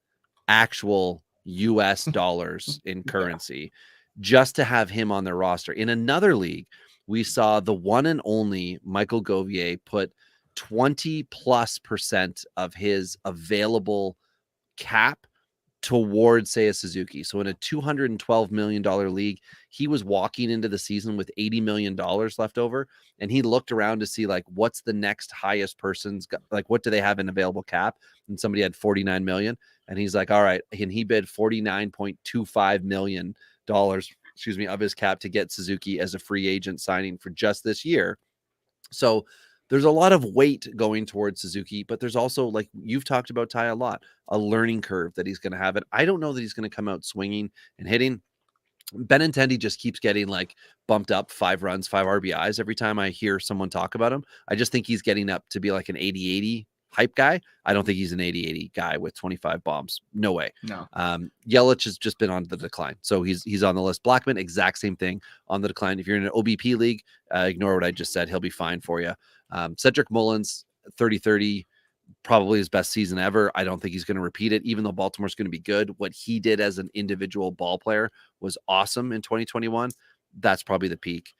actual US dollars in currency just to have him on their roster. In another league, we saw the one and only Michael Govier put 20+% of his available cap towards Seiya Suzuki. So in a $212 million league, he was walking into the season with $80 million left over. And he looked around to see, like, what's the next highest person's, like, what do they have in available cap? And somebody had 49 million. And he's like, all right. And he bid $49.25 million of his cap to get Suzuki as a free agent signing for just this year. So there's a lot of weight going towards Suzuki, but there's also, like you've talked about, Ty, a lot, a learning curve that he's going to have. And I don't know that he's going to come out swinging and hitting. Benintendi just keeps getting, like, bumped up 5 runs, 5 RBIs every time I hear someone talk about him. I just think he's getting up to be like an 80-80 hype guy. I don't think he's an 80-80 guy with 25 bombs. No way. No. Yelich has just been on the decline. So he's on the list. Blackman, exact same thing, on the decline. If you're in an OBP league, ignore what I just said. He'll be fine for you. Cedric Mullins, 30-30, probably his best season ever. I don't think he's going to repeat it, even though Baltimore's going to be good. What he did as an individual ball player was awesome in 2021. That's probably the peak.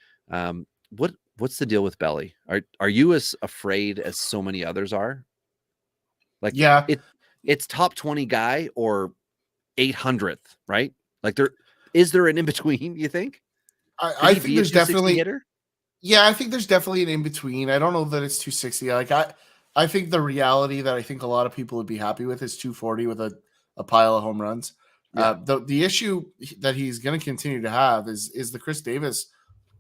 What's the deal with Belly? Are you as afraid as so many others are? Like, yeah, it's top 20 guy or 800th, right? Like, is there an in between? You think? I think there's definitely hitter? Yeah, I think there's definitely an in between. I don't know that it's 260. Like I think the reality that I think a lot of people would be happy with is 240 with a pile of home runs. Yeah. The issue that he's going to continue to have is the Chris Davis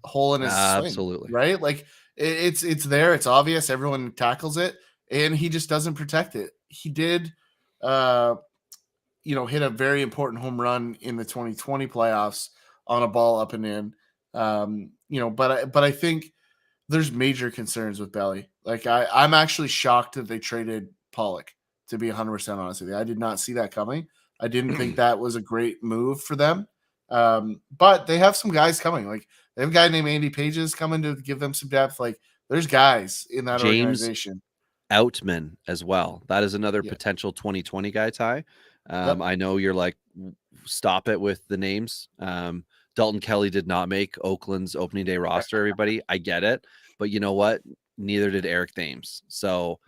hole in his Absolutely. swing, right? Like it's there, it's obvious, everyone tackles it, and he just doesn't protect it. He did, hit a very important home run in the 2020 playoffs on a ball up and in. But I think there's major concerns with Belly. Like I'm actually shocked that they traded Pollock, to be 100% honest with you. I did not see that coming. I didn't think that was a great move for them. But they have some guys coming. Like they have a guy named Andy Pages coming to give them some depth. Like there's guys in that organization. Outman as well. That is another potential 2020 guy, Ty. I know you're like, stop it with the names. Dalton Kelly did not make Oakland's opening day roster, everybody. I get it. But you know what? Neither did Eric Thames. So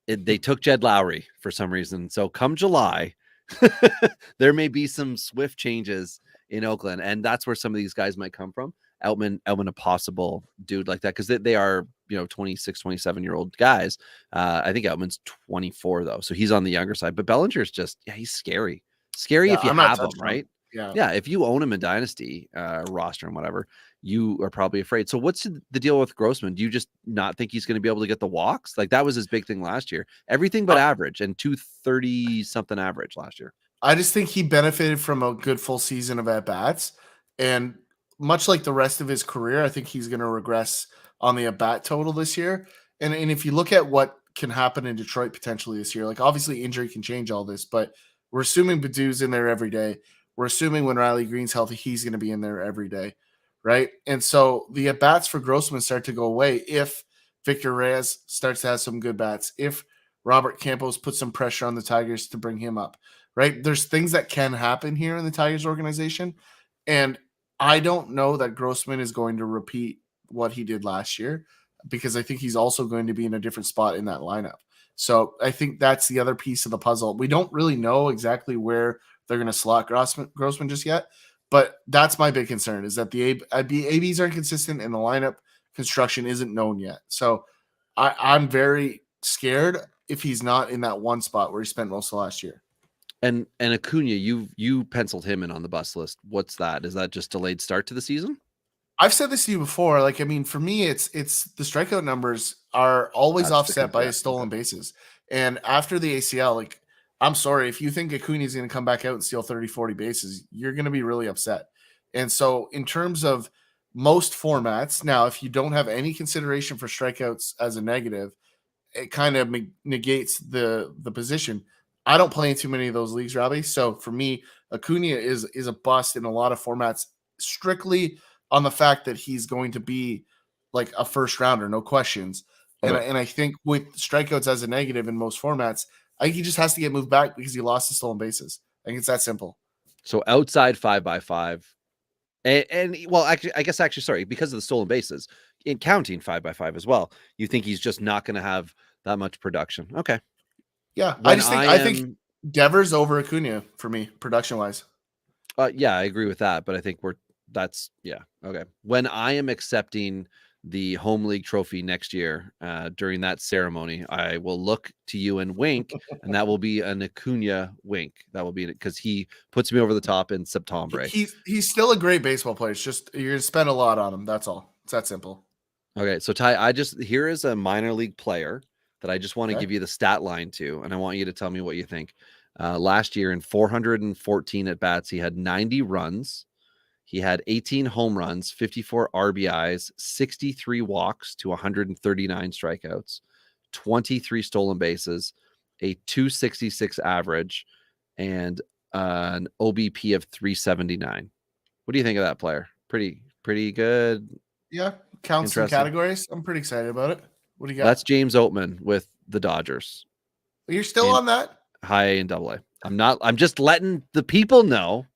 they took Jed Lowry for some reason. So come July, there may be some swift changes in Oakland. And that's where some of these guys might come from. Outman, a possible dude like that, because they are, 26, 27-year-old guys. I think Outman's 24, though. So he's on the younger side. But Bellinger's just, he's scary. Scary if you have him, right? Yeah, if you own him in Dynasty roster and whatever, you are probably afraid. So what's the deal with Grossman? Do you just not think he's going to be able to get the walks? Like that was his big thing last year. Everything but average, and 230-something average last year. I just think he benefited from a good full season of at-bats. And much like the rest of his career, I think he's going to regress on the at-bat total this year. And if you look at what can happen in Detroit potentially this year, like obviously injury can change all this, but we're assuming Badu's in there every day. We're assuming when Riley Green's healthy, he's going to be in there every day, right? And so the at-bats for Grossman start to go away if Victor Reyes starts to have some good bats, if Robert Campos puts some pressure on the Tigers to bring him up, right? There's things that can happen here in the Tigers organization, and I don't know that Grossman is going to repeat what he did last year because I think he's also going to be in a different spot in that lineup. So I think that's the other piece of the puzzle. We don't really know exactly where they're going to slot Grossman just yet, but that's my big concern is that the ABs aren't consistent and the lineup construction isn't known yet. So I'm very scared if he's not in that one spot where he spent most of last year. And Acuna, you penciled him in on the bust list. What's that? Is that just delayed start to the season? I've said this to you before. Like, I mean, for me, it's the strikeout numbers are always offset by his stolen bases. And after the ACL, like, I'm sorry, if you think Acuna is going to come back out and steal 30, 40 bases, you're going to be really upset. And so in terms of most formats, now, if you don't have any consideration for strikeouts as a negative, it kind of negates the position. I don't play in too many of those leagues, Robbie. So for me, Acuna is a bust in a lot of formats, strictly on the fact that he's going to be like a first rounder, no questions. Okay. And I think with strikeouts as a negative in most formats, I think he just has to get moved back because he lost the stolen bases. I think it's that simple. So outside 5x5, and well, actually, sorry, because of the stolen bases, in counting 5x5 as well, you think he's just not going to have that much production. Okay. Yeah, I think Devers over Acuna for me, production wise. Yeah, I agree with that, but I think okay. When I am accepting the home league trophy next year, during that ceremony, I will look to you and wink, and that will be an Acuna wink. That will be because he puts me over the top in September. He's still a great baseball player. It's just you're gonna spend a lot on him. That's all. It's that simple. Okay, so Ty, here is a minor league player that I just want to give you the stat line to, and I want you to tell me what you think. Last year in 414 at bats, he had 90 runs. He had 18 home runs, 54 RBIs, 63 walks to 139 strikeouts, 23 stolen bases, a 266 average, and an OBP of 379. What do you think of that player? Pretty good. Yeah, counts some Interesting. categories. I'm pretty excited about it. What do you got? That's James Oatman with the Dodgers You're still in on that? high A and double A. I'm just letting the people know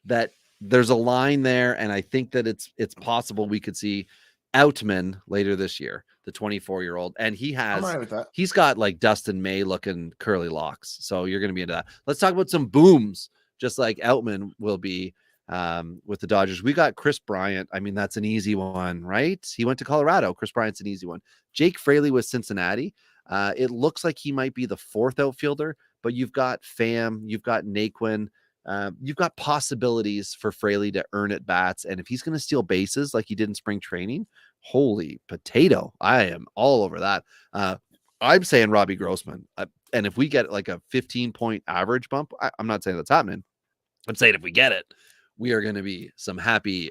that there's a line there, and I think that it's possible we could see Outman later this year, the 24-year-old, and I'm all right with that. he's got like Dustin May looking curly locks, so you're going to be into that. Let's talk about some booms, just like Outman will be with the Dodgers. We got Chris Bryant. I mean, that's an easy one, right? He went to Colorado. Chris Bryant's an easy one. Jake Fraley with Cincinnati. It looks like he might be the fourth outfielder, but you've got Pham, you've got Naquin. You've got possibilities for Fraley to earn at bats. And if he's going to steal bases like he did in spring training, holy potato. I am all over that. I'm saying Robbie Grossman. And if we get like a 15-point average bump, I'm not saying that's happening. I'm saying if we get it, we are going to be some happy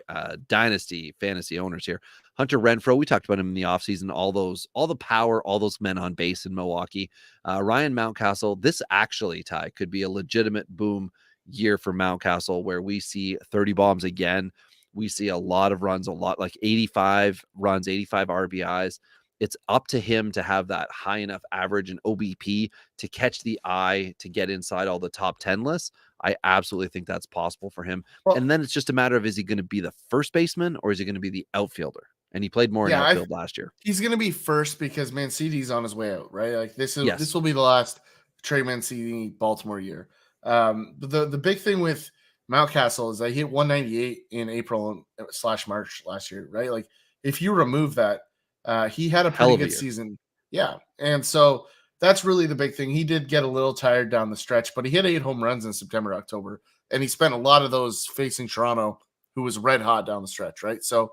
dynasty fantasy owners here. Hunter Renfroe, we talked about him in the offseason, all the power, all those men on base in Milwaukee. Ryan Mountcastle, this actually, Ty, could be a legitimate boom year for Mountcastle, where we see 30 bombs again. We see a lot of runs, a lot like 85 runs, 85 RBIs. It's up to him to have that high enough average and OBP to catch the eye, to get inside all the top 10 lists. I absolutely think that's possible for him. Well, and then it's just a matter of, is he going to be the first baseman or is he going to be the outfielder? And he played more in outfield last year. He's going to be first because Mancini's on his way out, right? Like this will be the last Trey Mancini Baltimore year. But the big thing with Mountcastle is that he hit 198 in April/March last year, right? Like if you remove that, he had a pretty good season. Yeah. And so that's really the big thing. He did get a little tired down the stretch, but he hit 8 home runs in September, October, and he spent a lot of those facing Toronto, who was red hot down the stretch, right? So,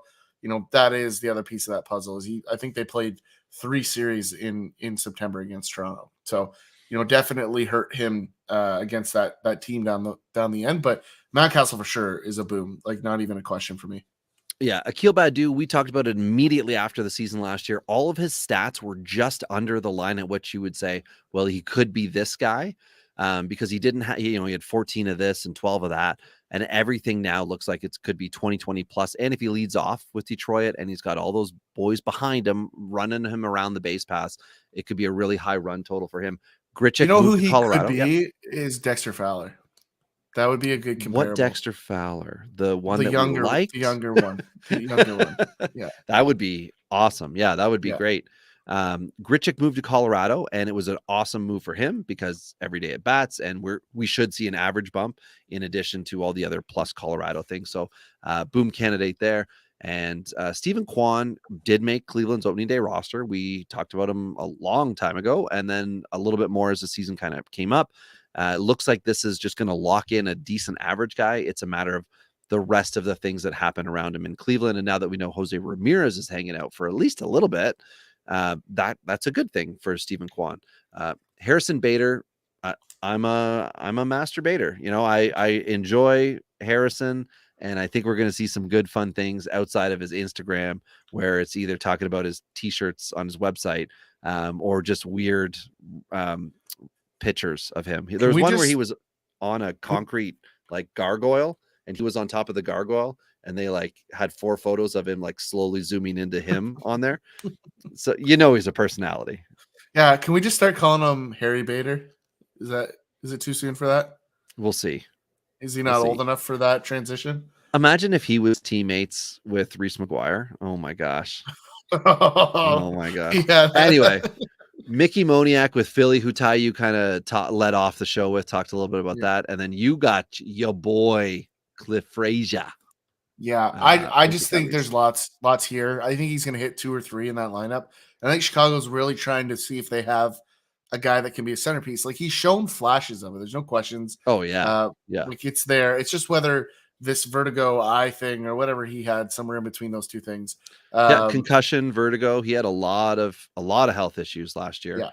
that is the other piece of that puzzle. I think they played 3 series in September against Toronto. So, definitely hurt him against that team down the end. But Mountcastle for sure is a boom, like not even a question for me. Yeah, Akil Baddoo, we talked about it immediately after the season last year. All of his stats were just under the line at which you would say, well, he could be this guy, because he didn't have, he had 14 of this and 12 of that. And everything now looks like it could be 2020 plus. And if he leads off with Detroit and he's got all those boys behind him, running him around the base pass, it could be a really high run total for him. Grichuk, who he Colorado. Could be is Dexter Fowler. That would be a good comparable. What Dexter Fowler? The one the that younger, we liked? The younger one. The younger one. Yeah. That would be awesome. Yeah, that would be great. Grichuk moved to Colorado, and it was an awesome move for him because every day at bats, and we should see an average bump in addition to all the other plus Colorado things. So boom candidate there. And Stephen Kwan did make Cleveland's opening day roster. We talked about him a long time ago, and then a little bit more as the season kind of came up. It looks like this is just going to lock in a decent average guy. It's a matter of the rest of the things that happen around him in Cleveland. And now that we know Jose Ramirez is hanging out for at least a little bit, that's a good thing for Stephen Kwan. Harrison Bader, I'm a master baiter. I enjoy Harrison, and I think we're going to see some good fun things outside of his Instagram, where it's either talking about his t-shirts on his website, or just weird pictures of him. There was one where he was on a concrete like gargoyle, and he was on top of the gargoyle, and they like had 4 photos of him like slowly zooming into him on there. So he's a personality. Yeah, can we just start calling him Harry Bader? Is it too soon for that? We'll see. Is he not old enough for that transition? Imagine if he was teammates with Reese McGuire. Oh my gosh. Oh my gosh. Yeah. Anyway, Mickey Moniak with Philly, who Ty you kind of led off the show with, talked a little bit about that. And then you got your boy, Cliff Frazier. Yeah, I just think there's lots here. I think he's going to hit 2 or 3 in that lineup. And I think Chicago's really trying to see if they have a guy that can be a centerpiece. Like he's shown flashes of it. There's no questions. Oh yeah. Like it's there. It's just whether this vertigo eye thing or whatever he had somewhere in between those 2 things. Concussion, vertigo. He had a lot of health issues last year. Yeah.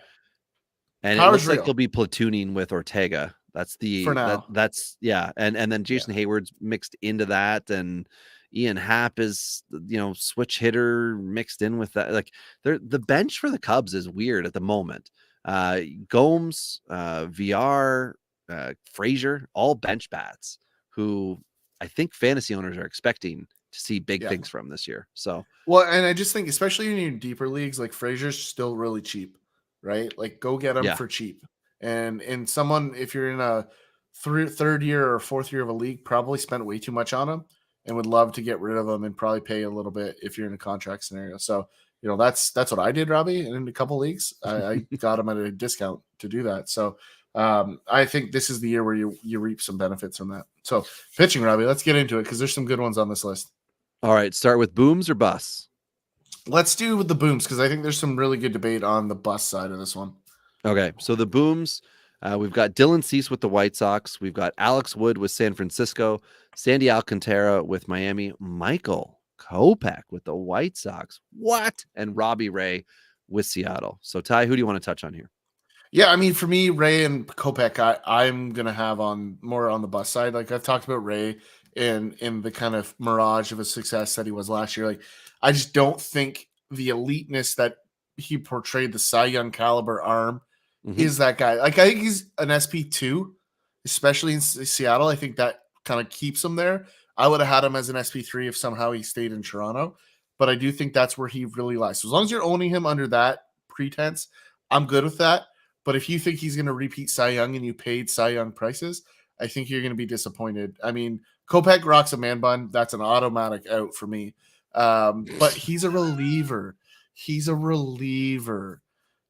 And it looks like he'll be platooning with Ortega. That's for now. And then Jason Hayward's mixed into that, and Ian Happ is, switch hitter mixed in with that. Like the bench for the Cubs is weird at the moment. Gomes, VR, Frazier, all bench bats who I think fantasy owners are expecting to see big Yeah. things from this year. So, well, and I just think, especially in your deeper leagues, like Frazier's still really cheap, right? Like go get him yeah. for cheap. And someone, if you're in a third year or fourth year of a league, probably spent way too much on him and would love to get rid of him and probably pay a little bit if you're in a contract scenario. So, that's what I did, Robbie. And in a couple leagues, I got him at a discount to do that. So I think this is the year where you reap some benefits from that. So pitching, Robbie, let's get into it because there's some good ones on this list. All right. Start with booms or busts? Let's do with the booms because I think there's some really good debate on the bust side of this one. Okay. So the booms, we've got Dylan Cease with the White Sox. We've got Alex Wood with San Francisco, Sandy Alcantara with Miami, Michael Kopech with the White Sox. What? And Robbie Ray with Seattle. So Ty, who do you want to touch on here? Yeah, I mean, for me, Ray and Kopech, I'm gonna have on more on the bus side. Like I've talked about Ray in the kind of mirage of a success that he was last year. Like I just don't think the eliteness that he portrayed, the Cy Young caliber arm, is that guy. Like I think he's an SP2, especially in Seattle. I think that kind of keeps him there. I would have had him as an SP3 if somehow he stayed in Toronto, but I do think that's where he really lies. So as long as you're owning him under that pretense, I'm good with that. But if you think he's going to repeat Cy Young and you paid Cy Young prices, I think you're going to be disappointed. I mean, Kopech rocks a man bun. That's an automatic out for me. But he's a reliever.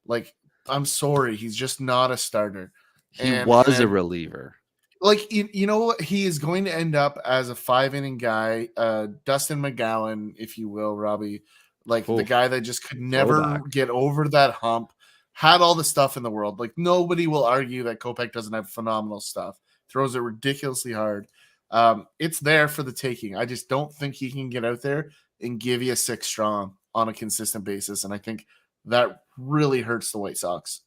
Like, I'm sorry. He's just not a starter. He was a reliever. Like, you know what? He is going to end up as a 5-inning guy, Dustin McGowan, if you will, Robbie. Like the guy that just could never get over that hump. Had all the stuff in the world. Like nobody will argue that Kopech doesn't have phenomenal stuff. Throws it ridiculously hard. It's there for the taking. I just don't think he can get out there and give you a 6 strong on a consistent basis. And I think that really hurts the White Sox.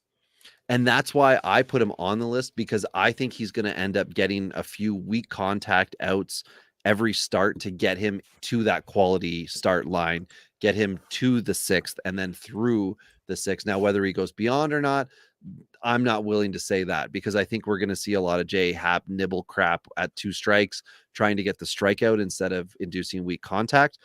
And that's why I put him on the list because I think he's going to end up getting a few weak contact outs every start to get him to that quality start line, get him to the 6th and then through the 6th. Now, whether he goes beyond or not, I'm not willing to say that because I think we're going to see a lot of J Happ nibble crap at 2 strikes, trying to get the strikeout instead of inducing weak contact.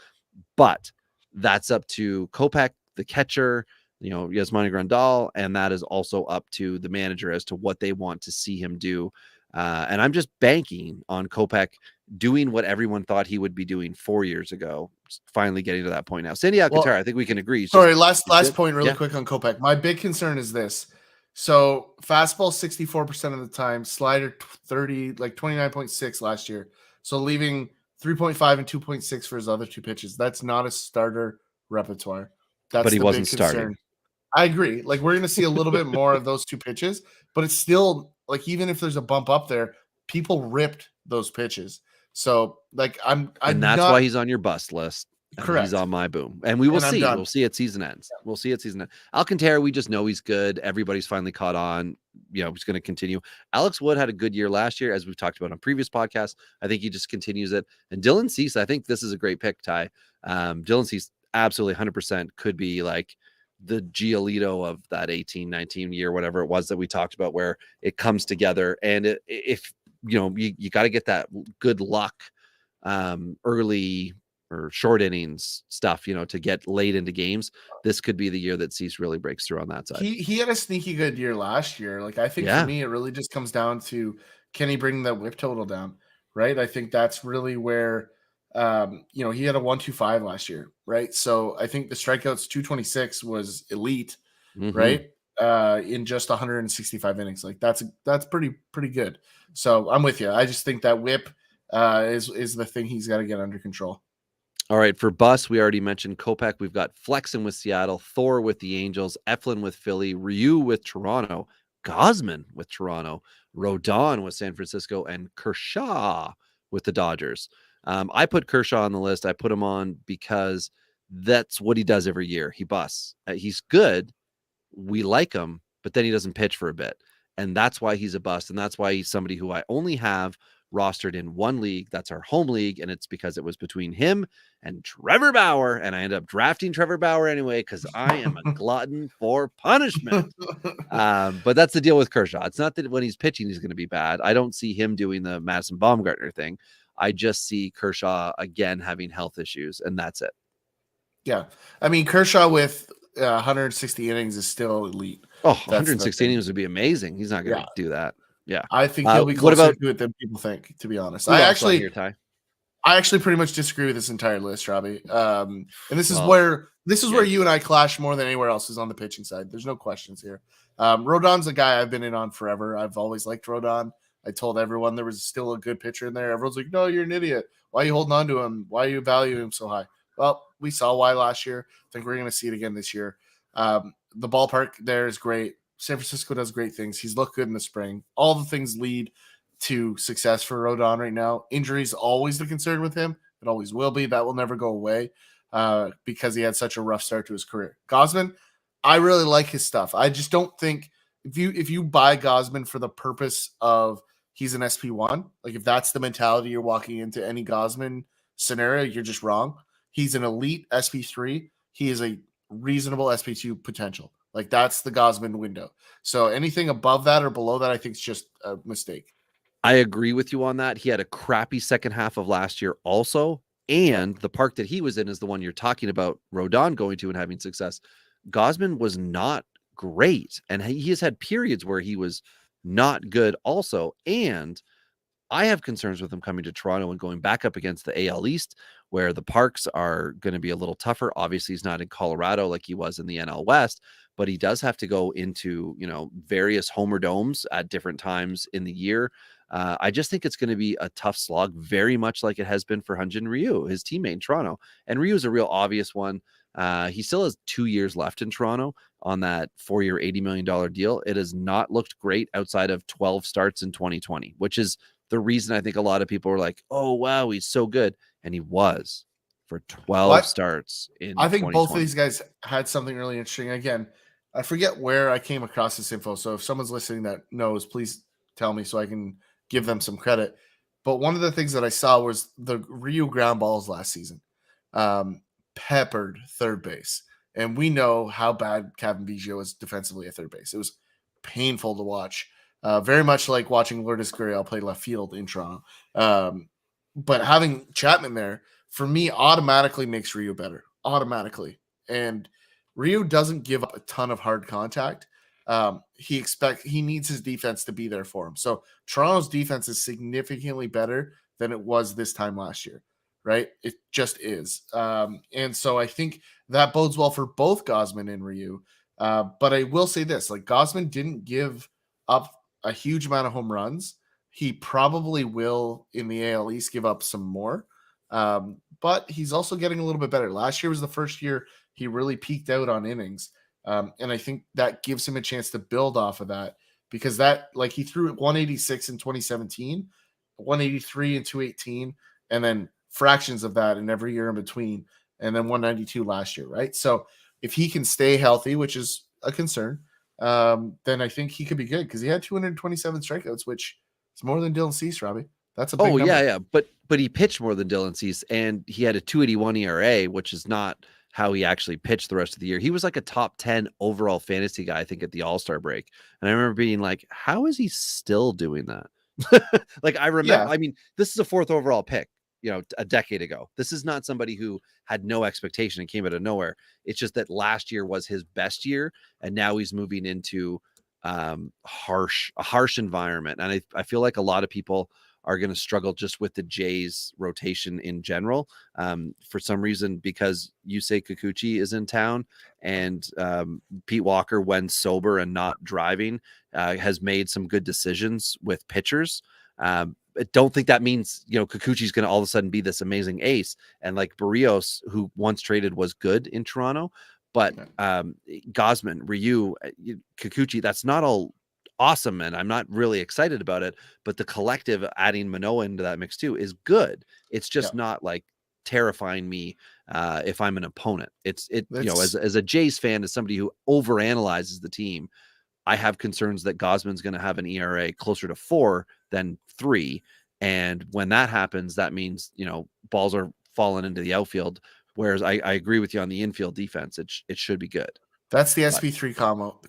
But that's up to Kopech, the catcher, Yasmani Grandal, and that is also up to the manager as to what they want to see him do. And I'm just banking on Kopech doing what everyone thought he would be doing 4 years ago, finally getting to that point now. Sandy Alcantara, I think we can agree. Last point really quick on Kopech. My big concern is this. So fastball 64% of the time, slider 29.6 last year. So leaving 3.5 and 2.6 for his other 2 pitches. That's not a starter repertoire. But he wasn't starting. I agree. Like we're going to see a little bit more of those 2 pitches, but it's still like even if there's a bump up there, people ripped those pitches. So like and that's why he's on your bust list. Correct. He's on my boom. And we will see. We'll see at season ends. Yeah. We'll see at season end. Alcantara, we just know he's good. Everybody's finally caught on. He's going to continue. Alex Wood had a good year last year, as we've talked about on previous podcasts. I think he just continues it. And Dylan Cease, I think this is a great pick, Ty. Dylan Cease absolutely 100% could be like the Giolito of that 18-19 year, whatever it was that we talked about, where it comes together. And if you got to get that good luck early or short innings stuff, to get late into games. This could be the year that Cease really breaks through on that side. He had a sneaky good year last year. Like I think for me, it really just comes down to, can he bring the whip total down? Right. I think that's really where, he had a 1.25 last year. Right. So I think the strikeouts 226 was elite, right? In just 165 innings. Like that's pretty good. So I'm with you. I just think that whip is the thing he's got to get under control. All right, for Bus, we already mentioned Kopech. We've got Flexen with Seattle, Thor with the Angels, Eflin with Philly, Ryu with Toronto, Gosman with Toronto, Rodon with San Francisco, and Kershaw with the Dodgers. I put Kershaw on the list. I put him on because that's what he does every year. He busts. He's good. We like him, but then he doesn't pitch for a bit. And that's why he's a bust. And that's why he's somebody who I only have rostered in one league. That's our home league. And it's because it was between him and Trevor Bauer. And I ended up drafting Trevor Bauer anyway, because I am a glutton for punishment. But that's the deal with Kershaw. It's not that when he's pitching, he's going to be bad. I don't see him doing the Madison Bumgarner thing. I just see Kershaw again having health issues, and that's it. Yeah. I mean, Kershaw with 160 innings is still elite. Oh, 160 innings would be amazing. He's not going to do that. Yeah. I think he'll be closer to it than people think, to be honest. I actually pretty much disagree with this entire list, Robbie. And this is where you and I clash more than anywhere else, is on the pitching side. There's no questions here. Rodon's a guy I've been in on forever. I've always liked Rodon. I told everyone there was still a good pitcher in there. Everyone's like, no, you're an idiot. Why are you holding on to him? Why are you valuing him so high? Well, we saw why last year. I think we're going to see it again this year. The ballpark there is great. San Francisco does great things. He's looked good in the spring. All the things lead to success for Rodon right now. Injuries always the concern with him. It always will be. That will never go away because he had such a rough start to his career. Gausman, I really like his stuff. I just don't think if you buy Gausman for the purpose of he's an SP1, like if that's the mentality you're walking into any Gausman scenario, you're just wrong. He's an elite SP3. He is a reasonable SP2 potential. Like that's the Gausman window. So anything above that or below that, I think is just a mistake. I agree with you on that. He had a crappy second half of last year also. And the park that he was in is the one you're talking about, Rodon going to and having success. Gausman was not great. And he has had periods where he was not good also. And I have concerns with him coming to Toronto and going back up against the AL East, where the parks are going to be a little tougher. Obviously, he's not in Colorado like he was in the NL West, but he does have to go into, various homer domes at different times in the year. I just think it's going to be a tough slog, very much like it has been for Hyun-Jin Ryu, his teammate in Toronto. And Ryu is a real obvious one. He still has 2 years left in Toronto on that 4-year, $80 million deal. It has not looked great outside of 12 starts in 2020, which is the reason I think a lot of people were like, oh, wow, he's so good. And he was for 12 starts in I think 2020. both of these guys had something really interesting. Again, I forget where I came across this info. So if someone's listening that knows, please tell me so I can give them some credit. But one of the things that I saw was the Ryu ground balls last season peppered third base. And we know how bad Kevin Biggio is defensively at third base. It was painful to watch. Very much like watching Lourdes Gurriel play left field in Toronto. But having Chapman there, for me, automatically makes Ryu better. Automatically. And Ryu doesn't give up a ton of hard contact. He needs his defense to be there for him. So Toronto's defense is significantly better than it was this time last year, right? It just is. And so I think that bodes well for both Gausman and Ryu. But I will say this, like Gausman didn't give up a huge amount of home runs. He probably will in the AL East give up some more. But he's also getting a little bit better. Last year was the first year he really peaked out on innings. And I think that gives him a chance to build off of that because he threw 186 in 2017, 183 in 218, and then fractions of that in every year in between, and then 192 last year, right? So if he can stay healthy, which is a concern, then I think he could be good because he had 227 strikeouts, which is more than Dylan Cease, Robbie. That's a big number. Yeah. But he pitched more than Dylan Cease, and he had a 2.81 ERA, which is not how he actually pitched the rest of the year. He was like a top 10 overall fantasy guy, I think, at the All-Star break. And I remember being like, how is he still doing that? Like, I remember, I mean, this is a 4th overall pick, a decade ago. This is not somebody who had no expectation and came out of nowhere. It's just that last year was his best year, and now he's moving into a harsh environment. And I feel like a lot of people are going to struggle just with the Jays rotation in general. For some reason, because Yusei Kikuchi is in town and Pete Walker, when sober and not driving, has made some good decisions with pitchers. I don't think that means, Kikuchi's going to all of a sudden be this amazing ace. And like Barrios, who once traded, was good in Toronto, but Gausman, Ryu, Kikuchi, that's not all awesome, and I'm not really excited about it, but the collective adding Manoah into that mix too is good. It's just not like terrifying me if I'm an opponent. As a Jays fan, as somebody who overanalyzes the team, I have concerns that Gausman's going to have an ERA closer to 4 than 3, And when that happens, that means, balls are falling into the outfield. Whereas I agree with you on the infield defense. It should be good. That's the But SP3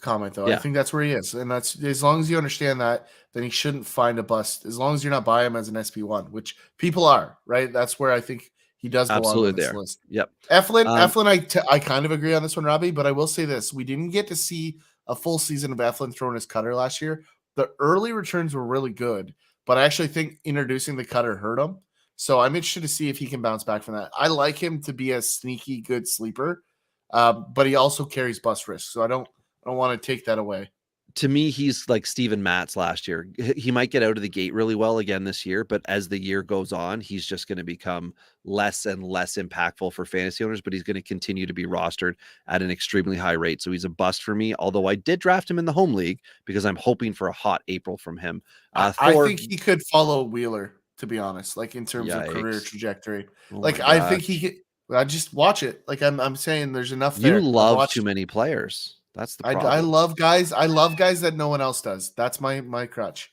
comment, though. I yeah, think that's where he is. And that's as long as you understand that, then he shouldn't find a bust. As long as you're not buying him as an SP1, which people are, right? That's where I think he does belong absolutely on this there. list. Yep. Eflin, I kind of agree on this one, Robbie, but I will say this. We didn't get to see a full season of Eflin throwing his cutter last year. The early returns were really good, but I actually think introducing the cutter hurt him. So I'm interested to see if he can bounce back from that. I like him to be a sneaky good sleeper, but he also carries bust risk. So I don't want to take that away. To me, he's like Steven Matz last year. He might get out of the gate really well again this year, but as the year goes on, he's just going to become less and less impactful for fantasy owners, but he's going to continue to be rostered at an extremely high rate. So he's a bust for me, although I did draft him in the home league because I'm hoping for a hot April from him. I think he could follow Wheeler, to be honest, like in terms of career Yikes. trajectory. Oh Like my I think he gosh. could. I just watch it. Like I'm saying, there's enough You there. I've love watched. too many players. That's the I problem. love guys. I love guys that no one else does. That's my crutch.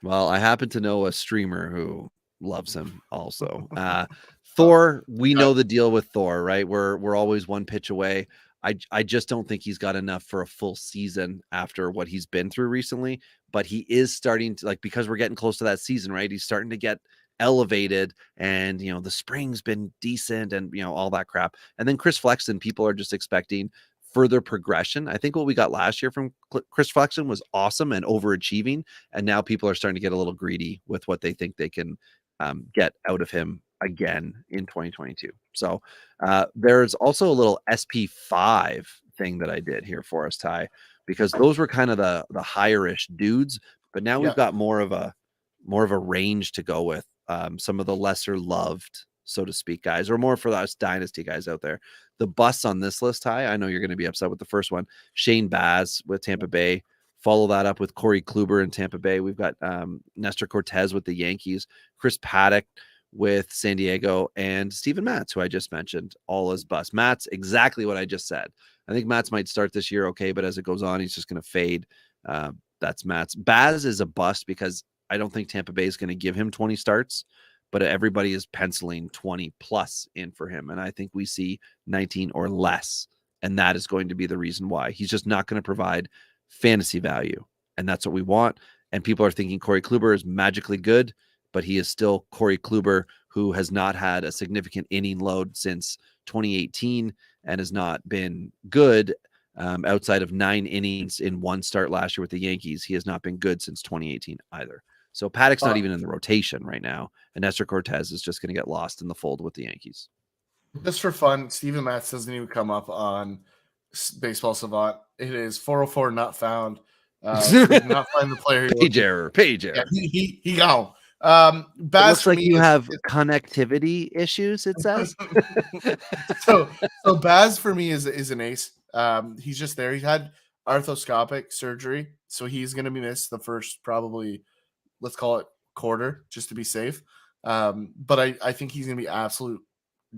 Well, I happen to know a streamer who loves him also. Thor, we know the deal with Thor, right? We're always one pitch away. I just don't think he's got enough for a full season after what he's been through recently, but he is starting to, like, because we're getting close to that season, right? He's starting to get elevated, and the spring's been decent, and all that crap. And then Chris Flexen, people are just expecting further progression. I think what we got last year from Chris Flexen was awesome and overachieving, and now people are starting to get a little greedy with what they think they can get out of him again in 2022. So there's also a little SP5 thing that I did here for us, Ty, because those were kind of the higher-ish dudes, but now we've got more of a range to go with. Some of the lesser loved, so to speak, guys, or more for us dynasty guys out there. The busts on this list, Ty, I know you're going to be upset with the first one. Shane Baz with Tampa Bay. Follow that up with Corey Kluber in Tampa Bay. We've got Nestor Cortez with the Yankees, Chris Paddock with San Diego, and Steven Matz, who I just mentioned, all as busts. Matz, exactly what I just said. I think Matz might start this year okay, but as it goes on, he's just going to fade. That's Matz. Baz is a bust because I don't think Tampa Bay is going to give him 20 starts, but everybody is penciling 20 plus in for him. And I think we see 19 or less. And that is going to be the reason why. He's just not going to provide fantasy value. And that's what we want. And people are thinking Corey Kluber is magically good, but he is still Corey Kluber, who has not had a significant inning load since 2018 and has not been good. Outside of 9 innings in one start last year with the Yankees, he has not been good since 2018 either. So Paddock's not even in the rotation right now, and Nestor Cortez is just going to get lost in the fold with the Yankees. Just for fun, Steven Matz doesn't even come up on Baseball Savant. It is 404 not found. So did not find the player. Page error. Yeah, he gone. Baz, looks like you have connectivity issues, it says. so Baz for me is an ace. He's just there. He had arthroscopic surgery, so he's going to be missed the first probably, let's call it quarter, just to be safe. But I think he's going to be absolute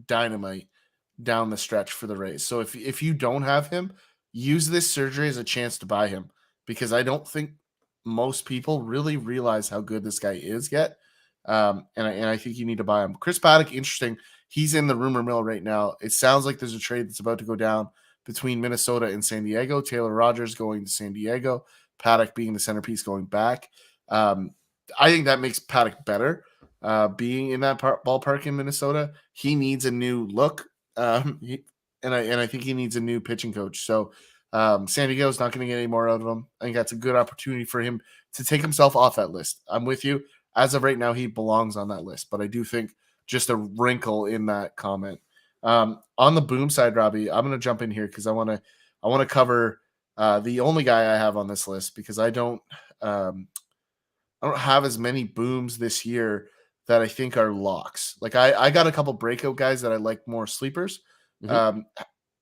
dynamite down the stretch for the Rays. So if you don't have him, use this surgery as a chance to buy him, because I don't think most people really realize how good this guy is yet. And I think you need to buy him. Chris Paddock, interesting. He's in the rumor mill right now. It sounds like there's a trade that's about to go down between Minnesota and San Diego. Taylor Rogers going to San Diego, Paddock being the centerpiece going back. I think that makes Paddock better being in that ballpark in Minnesota. He needs a new look. And I think he needs a new pitching coach. So San Diego's not going to get any more out of him. I think that's a good opportunity for him to take himself off that list. I'm with you. As of right now, he belongs on that list, but I do think just a wrinkle in that comment. On the boom side, Robbie, I'm going to jump in here because I want to cover the only guy I have on this list, because I don't have as many booms this year that I think are locks. Like I got a couple breakout guys that I like more sleepers. Mm-hmm.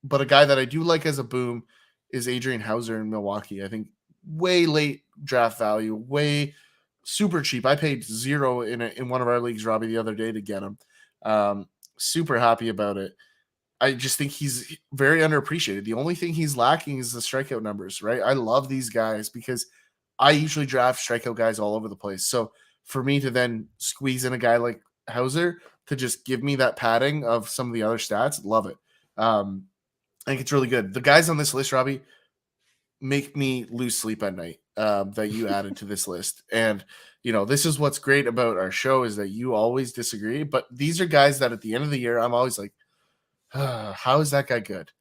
But a guy that I do like as a boom is Adrian Hauser in Milwaukee. I think way late draft value, way super cheap. I paid $0 in one of our leagues, Robbie, the other day to get him. Super happy about it. I just think he's very underappreciated. The only thing he's lacking is the strikeout numbers, right? I love these guys because I usually draft strikeout guys all over the place. So for me to then squeeze in a guy like Hauser to just give me that padding of some of the other stats. Love it. I think it's really good. The guys on this list, Robbie, make me lose sleep at night that you added to this list. And, this is what's great about our show is that you always disagree. But these are guys that at the end of the year, I'm always like, how is that guy good?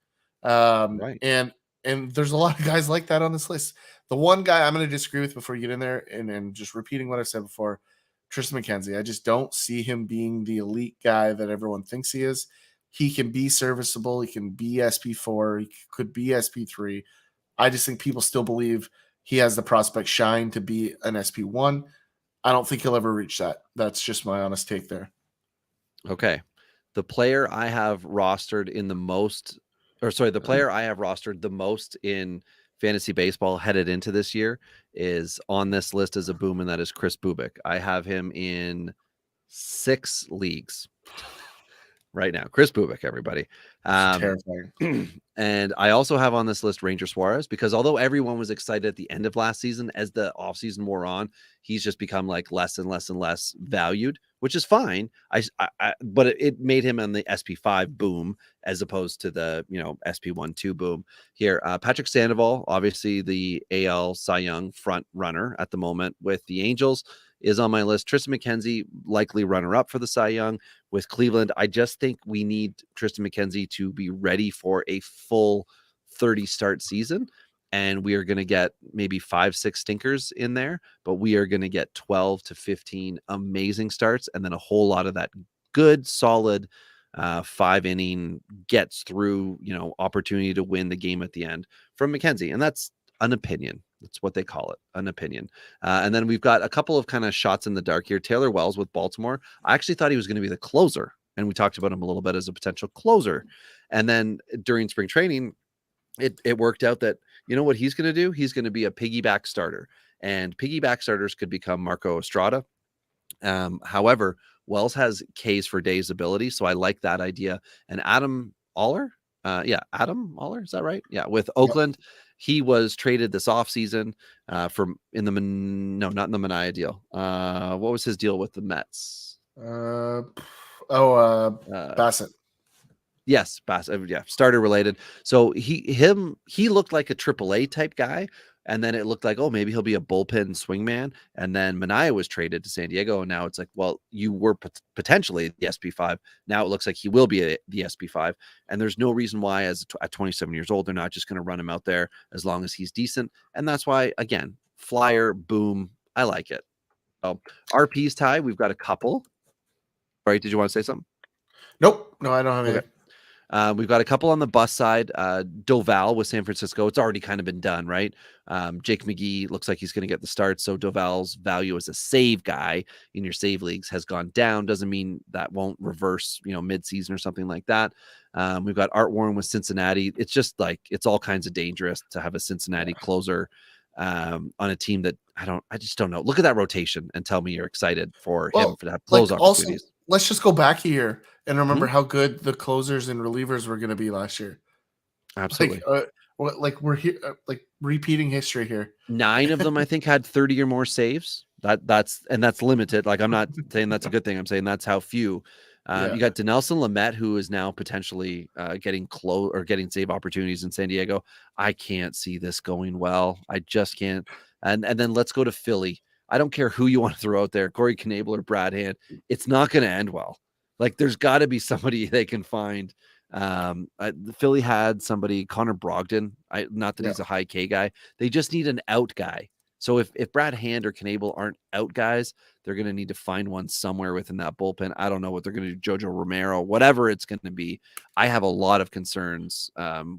Right. And there's a lot of guys like that on this list. The one guy I'm going to disagree with before you get in there, and just repeating what I said before, Tristan McKenzie. I just don't see him being the elite guy that everyone thinks he is. He can be serviceable. He can be SP4. He could be SP3. I just think people still believe he has the prospect shine to be an SP1. I don't think he'll ever reach that. That's just my honest take there. Okay. The player I have rostered the most in fantasy baseball headed into this year is on this list as a boom, and that is Chris Bubik. I have him in 6 leagues right now. Chris Bubik, everybody. Terrifying. And I also have on this list Ranger Suarez, because although everyone was excited at the end of last season, as the offseason wore on, he's just become like less and less and less valued, which is fine. But it made him on the SP5 boom as opposed to the SP1-2 boom here. Patrick Sandoval, obviously the AL Cy Young front runner at the moment with the Angels, is on my list. Tristan McKenzie, likely runner-up for the Cy Young with Cleveland. I just think we need Tristan McKenzie to be ready for a full 30-start season, and we are going to get maybe 5-6 stinkers in there, but we are going to get 12 to 15 amazing starts, and then a whole lot of that good, solid 5-inning gets through, opportunity to win the game at the end from McKenzie, and that's an opinion. That's what they call it, an opinion. And then we've got a couple of kind of shots in the dark here. Taylor Wells with Baltimore. I actually thought he was going to be the closer, and we talked about him a little bit as a potential closer. And then during spring training, it worked out that, what he's going to do? He's going to be a piggyback starter, and piggyback starters could become Marco Estrada. However, Wells has Ks for days ability, so I like that idea. And Adam Aller, Adam Aller, is that right? Yeah, with Oakland. Yep. He was traded this offseason not in the Manaea deal. What was his deal with the Mets? Bassett. Yes, Bassett. Yeah, starter related. So he looked like a AAA type guy, and then it looked like, oh, maybe he'll be a bullpen swingman. And then Manaea was traded to San Diego, and now it's like, well, you were potentially the SP5. Now it looks like he will be the SP5, and there's no reason why, at 27 years old, they're not just going to run him out there as long as he's decent. And that's why, again, flyer, boom, I like it. So RPs, Ty, we've got a couple. Right? Did you want to say something? Nope. No, I don't have any. Okay. We've got a couple on the bus side. Doval with San Francisco. It's already kind of been done, right? Jake McGee looks like he's going to get the start. So Doval's value as a save guy in your save leagues has gone down. Doesn't mean that won't reverse, mid-season or something like that. We've got Art Warren with Cincinnati. It's just like, it's all kinds of dangerous to have a Cincinnati closer on a team that I just don't know. Look at that rotation and tell me you're excited for him to have close opportunities. Also, let's just go back here and remember how good the closers and relievers were going to be last year. Absolutely. We're here, repeating history here. 9 of them, I think, had 30 or more saves. That's limited. Like, I'm not saying that's a good thing. I'm saying that's how few. You got Dinelson Lamet, who is now potentially getting save opportunities in San Diego. I can't see this going well. I just can't. And then let's go to Philly. I don't care who you want to throw out there, Corey Knebel or Brad Hand. It's not going to end well. Like, there's got to be somebody they can find. Philly had somebody, Connor Brogdon. Not that he's a high K guy. They just need an out guy. So if Brad Hand or Knebel aren't out guys, they're going to need to find one somewhere within that bullpen. I don't know what they're going to do. Jojo Romero, whatever it's going to be. I have a lot of concerns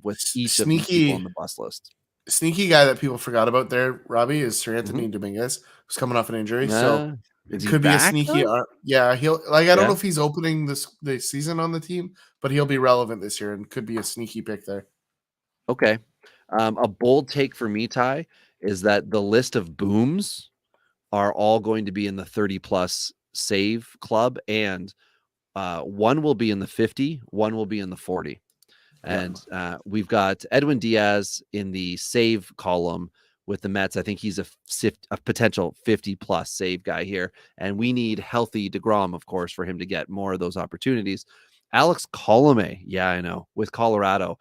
with each of these people on the bus list. Sneaky guy that people forgot about there, Robbie, is Sir Anthony Dominguez, who's coming off an injury. So it could be a sneaky. He'll I don't know if he's opening the season on the team, but he'll be relevant this year and could be a sneaky pick there. Okay. A bold take for me, Ty, is that the list of booms are all going to be in the 30+ save club, and one will be in the 50, one will be in the 40. And we've got Edwin Diaz in the save column with the Mets. I think he's a potential 50-plus save guy here, and we need healthy DeGrom, of course, for him to get more of those opportunities. Alex Colomé, yeah, I know, with Colorado.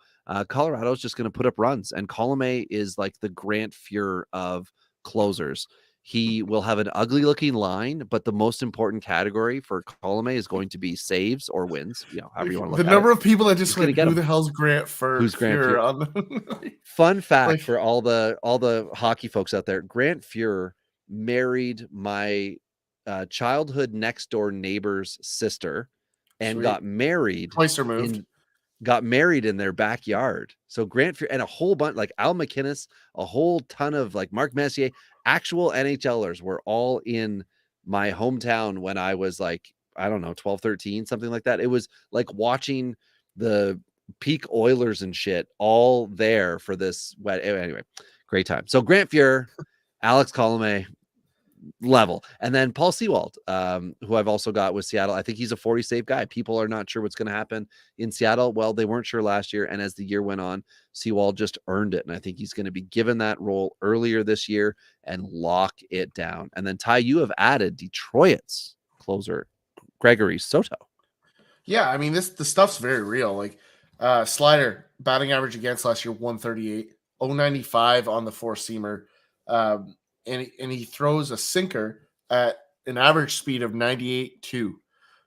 Colorado's just going to put up runs, and Colomé is like the Grant Fuhr of closers. He will have an ugly-looking line, but the most important category for Colomé is going to be saves or wins, however you want to look The at number it. of people that He's just going to went, get "Who him. the hell's Grant for Who's Grant Fuhr?" Fuhr? On the Fun fact like, for all the hockey folks out there: Grant Fuhr married my childhood next door neighbor's sister, and sweet. got married Twice removed. in their backyard. So Grant Fuhr and a whole bunch, like Al McInnes, a whole ton of like Mark Messier, actual NHLers were all in my hometown when I was like, I don't know, 12, 13, something like that. It was like watching the peak Oilers and shit all there for this wet. Anyway, great time. So Grant Fuhr, Alex Colomé, level. And then Paul Sewald, who I've also got with Seattle. I think he's a 40 save guy. People are not sure what's going to happen in Seattle. Well, they weren't sure last year. And as the year went on, Sewald just earned it. And I think he's going to be given that role earlier this year and lock it down. And then Ty, you have added Detroit's closer, Gregory Soto. Yeah, I mean, the stuff's very real. Like Slider, batting average against last year, 138, 095 on the four-seamer. And he throws a sinker at an average speed of 98.2.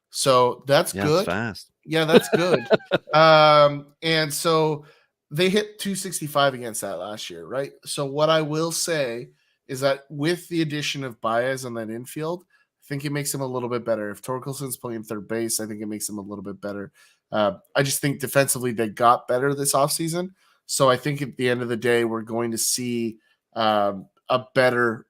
So that's Yeah, good. it's fast. Yeah, that's good. And so they hit 265 against that last year, right? So what I will say is that with the addition of Baez on that infield, I think it makes him a little bit better. If Torkelson's playing third base, I think it makes him a little bit better. I just think defensively they got better this offseason. So I think at the end of the day, we're going to see a better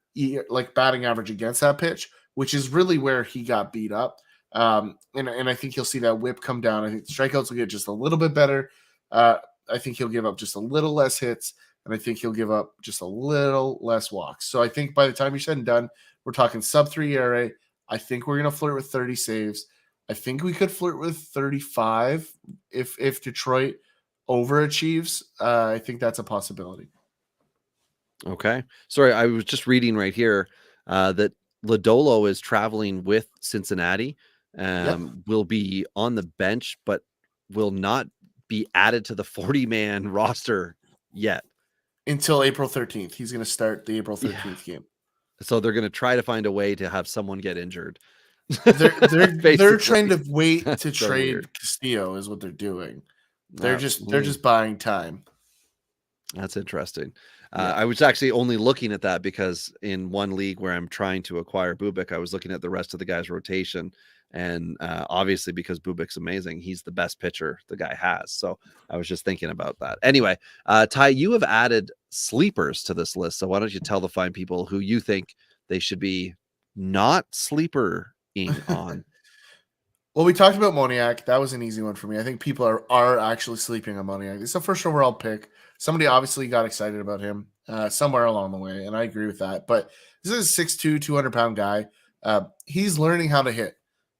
like batting average against that pitch, which is really where he got beat up. And I think you'll see that whip come down. I think the strikeouts will get just a little bit better. I think he'll give up just a little less hits, and I think he'll give up just a little less walks. So I think by the time you're said and done, we're talking sub-3 ERA. I think we're going to flirt with 30 saves. I think we could flirt with 35 if Detroit overachieves. I think that's a possibility. Okay. Sorry, I was just reading right here that Lodolo is traveling with Cincinnati, will be on the bench, but will not be added to the 40-man roster yet. Until April 13th. He's going to start the April 13th game. So they're going to try to find a way to have someone get injured. They're trying to wait to so trade weird. Castillo is what they're doing. They're just buying time. That's interesting. Yeah. I was actually only looking at that because in one league where I'm trying to acquire Bubik, I was looking at the rest of the guys' rotation. And obviously, because Bubik's amazing, he's the best pitcher the guy has. So I was just thinking about that. Anyway, Ty, you have added sleepers to this list. So why don't you tell the fine people who you think they should be not sleepering on? Well, we talked about Moniak. That was an easy one for me. I think people are actually sleeping on Moniak. It's the first overall pick. Somebody obviously got excited about him somewhere along the way, and I agree with that. But this is a 6'2", 200-pound guy. He's learning how to hit.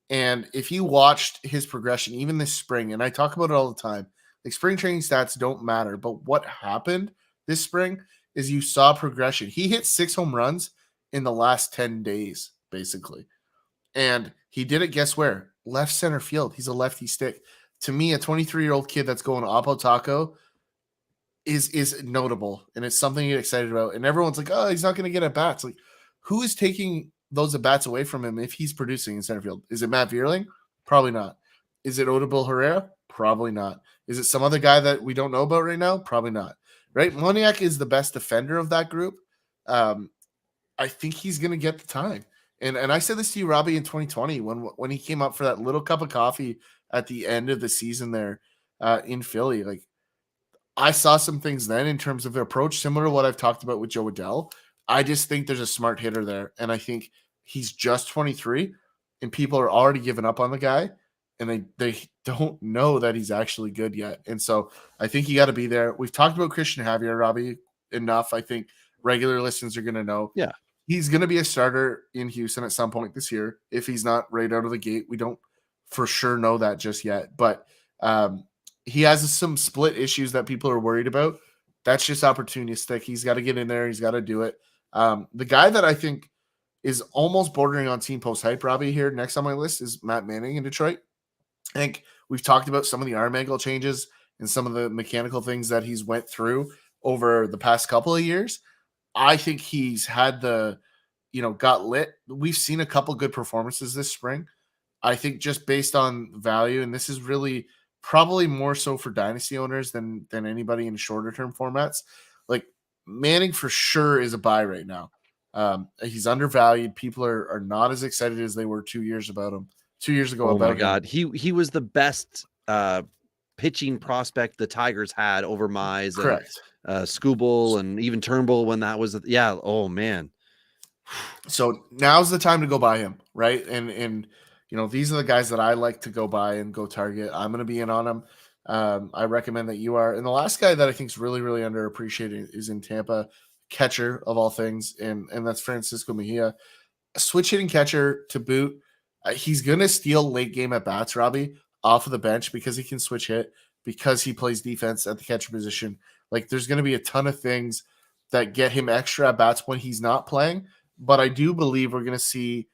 And if you watched his progression, even this spring, and I talk about it all the time, like spring training stats don't matter. But what happened this spring is you saw progression. He hit 6 home runs in the last 10 days, basically. And he did it, guess where? Left center field. He's a lefty stick. To me, a 23-year-old kid that's going Oppo Taco is notable, and it's something to get excited about. And everyone's like, oh, he's not going to get at bats. Like, who is taking those at bats away from him if he's producing in center field? Is it Matt Vierling? Probably not. Is it Odubel Herrera? Probably not. Is it some other guy that we don't know about right now? Probably not. Right? Moniak is the best defender of that group. I think he's going to get the time. And I said this to you, Robbie, in 2020 when he came up for that little cup of coffee at the end of the season there in Philly. Like, I saw some things then in terms of their approach, similar to what I've talked about with Joe Adell. I just think there's a smart hitter there, and I think he's just 23, and people are already giving up on the guy, and they don't know that he's actually good yet. And so I think you got to be there. We've talked about Christian Javier, Robbie, enough. I think regular listeners are going to know. Yeah. He's going to be a starter in Houston at some point this year. If he's not right out of the gate, we don't for sure know that just yet. But he has some split issues that people are worried about. That's just opportunistic. He's got to get in there. He's got to do it. The guy that I think is almost bordering on team post hype, Robbie, here next on my list is Matt Manning in Detroit. I think we've talked about some of the arm angle changes and some of the mechanical things that he's went through over the past couple of years. I think he's had got lit. We've seen a couple good performances this spring. I think just based on value, and this is really probably more so for dynasty owners than anybody in shorter term formats. Like Manning for sure is a buy right now. He's undervalued. People are not as excited as they were 2 years about him. 2 years ago, Oh about my God, he was the best pitching prospect the Tigers had over Mize correct. and Skubal and even Turnbull when that was Oh man. So now's the time to go buy him, right? And these are the guys that I like to go buy and go target. I'm going to be in on them. I recommend that you are. And the last guy that I think is really, really underappreciated is in Tampa, catcher of all things, and that's Francisco Mejia, a switch hitting catcher to boot. He's going to steal late game at bats, Robbie, off of the bench because he can switch hit, because he plays defense at the catcher position. Like there's going to be a ton of things that get him extra at bats when he's not playing. But I do believe we're going to see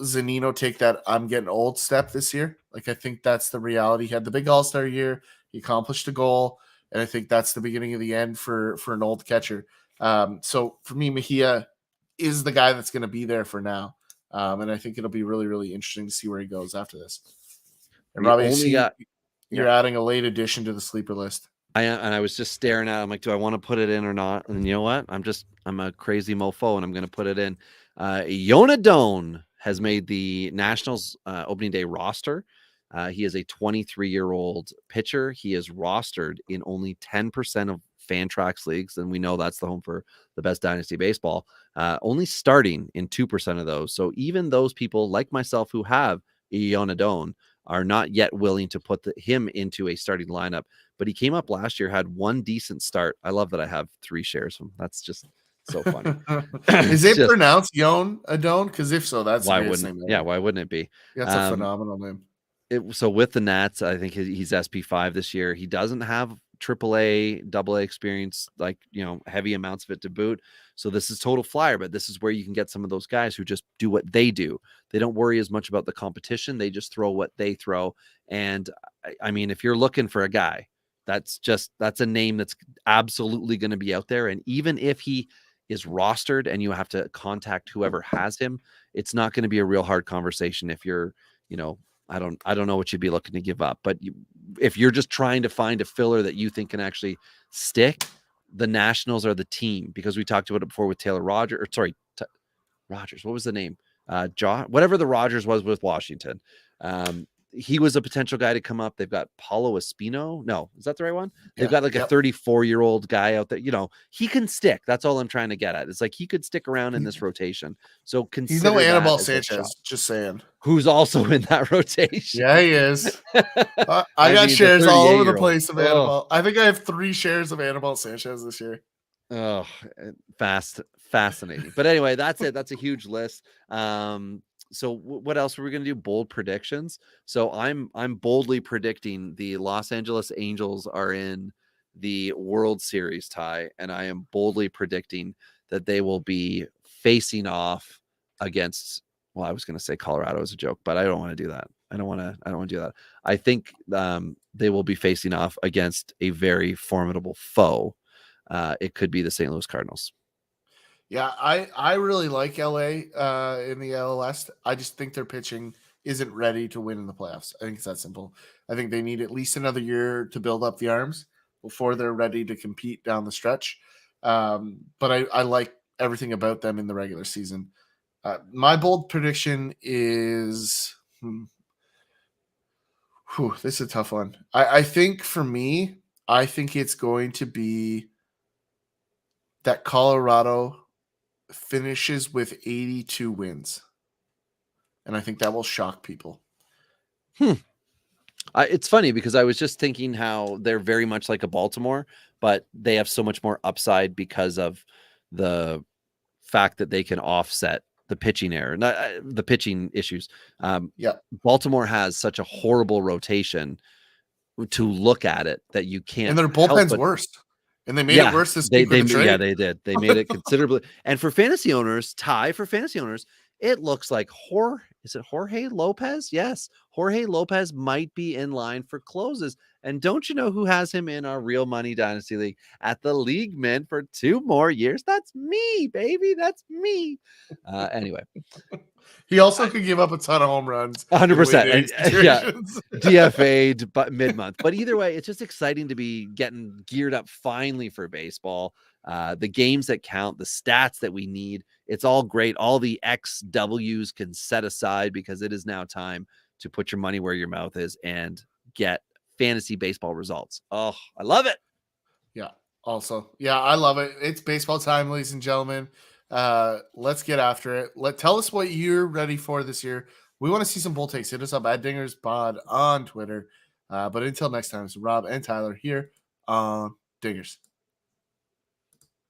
Zunino take that I'm getting old step this year. Like I think that's the reality. He had the big All-Star year. He accomplished a goal. And I think that's the beginning of the end for an old catcher. So for me, Mejia is the guy that's going to be there for now. And I think it'll be really, really interesting to see where he goes after this. And Robbie, you're adding a late addition to the sleeper list. I am, and I was just staring at it. I'm like, do I want to put it in or not? And you know what? I'm a crazy mofo, and I'm going to put it in. Yona Doan has made the Nationals opening day roster. He is a 23-year-old pitcher. He is rostered in only 10% of Fantrax leagues, and we know that's the home for the best dynasty baseball. Only starting in 2% of those. So even those people like myself who have Yona Doan are not yet willing to put him into a starting lineup. But he came up last year, had one decent start. I love that I have 3 shares of him. That's just so funny. Is it pronounced Yon Adone? Because if so, that's why wouldn't it? Yeah, why wouldn't it be? That's a phenomenal name. So with the Nats, I think he's SP5 this year. He doesn't have AAA, AA experience, like, heavy amounts of it to boot. So this is total flyer, but this is where you can get some of those guys who just do what they do. They don't worry as much about the competition. They just throw what they throw. And I mean, if you're looking for a guy, that's a name that's absolutely going to be out there. And even if he is rostered and you have to contact whoever has him, it's not going to be a real hard conversation. If you're, I don't know what you'd be looking to give up, but if you're just trying to find a filler that you think can actually stick, the Nationals are the team, because we talked about it before with Taylor Rogers, Rogers. What was the name? Whatever the Rogers was with Washington. He was a potential guy to come up. They've got Paulo Espino. No, is that the right one? They've got like a 34-year-old guy out there. He can stick. That's all I'm trying to get at. It's like he could stick around in this rotation. So he's no Anibal Sanchez, just saying. Who's also in that rotation. Yeah, he is. I got shares all over the place of Anibal. I think I have 3 shares of Anibal Sanchez this year. Oh, fascinating. But anyway, that's it. That's a huge list. So what else were we going to do? Bold predictions. So I'm boldly predicting the Los Angeles Angels are in the World Series tie, and I am boldly predicting that they will be facing off against, well, I was going to say Colorado as a joke, but I don't want to do that. I don't want to do that. I think they will be facing off against a very formidable foe. It could be the St. Louis Cardinals. Yeah, I really like LA in the AL West. I just think their pitching isn't ready to win in the playoffs. I think it's that simple. I think they need at least another year to build up the arms before they're ready to compete down the stretch. But I like everything about them in the regular season. My bold prediction is this is a tough one. I think for me, I think it's going to be that Colorado finishes with 82 wins. And I think that will shock people. It's funny because I was just thinking how they're very much like a Baltimore, but they have so much more upside because of the fact that they can offset the pitching error, not the pitching issues. Baltimore has such a horrible rotation to look at it that you can't. And their bullpen's worse. And they made it worse this week with the trade. Yeah, they did. They made it considerably. And for fantasy owners, it looks like Jorge Lopez? Yes, Jorge Lopez might be in line for closes. And don't you know who has him in our Real Money Dynasty League at the League Mint for 2 more years? That's me, baby. That's me. Anyway. He also could give up a ton of home runs. 100%. Yeah, DFA'd but mid-month. But either way, it's just exciting to be getting geared up finally for baseball. The games that count, the stats that we need, it's all great. All the XWs can set aside because it is now time to put your money where your mouth is and get fantasy baseball results. Oh, I love it. Yeah. Also, yeah, I love it. It's baseball time, ladies and gentlemen. Let's get after it. Tell us what you're ready for this year. We want to see some bull takes. Hit us up at DingersPod on Twitter. But until next time, it's Rob and Tyler here on Dingers.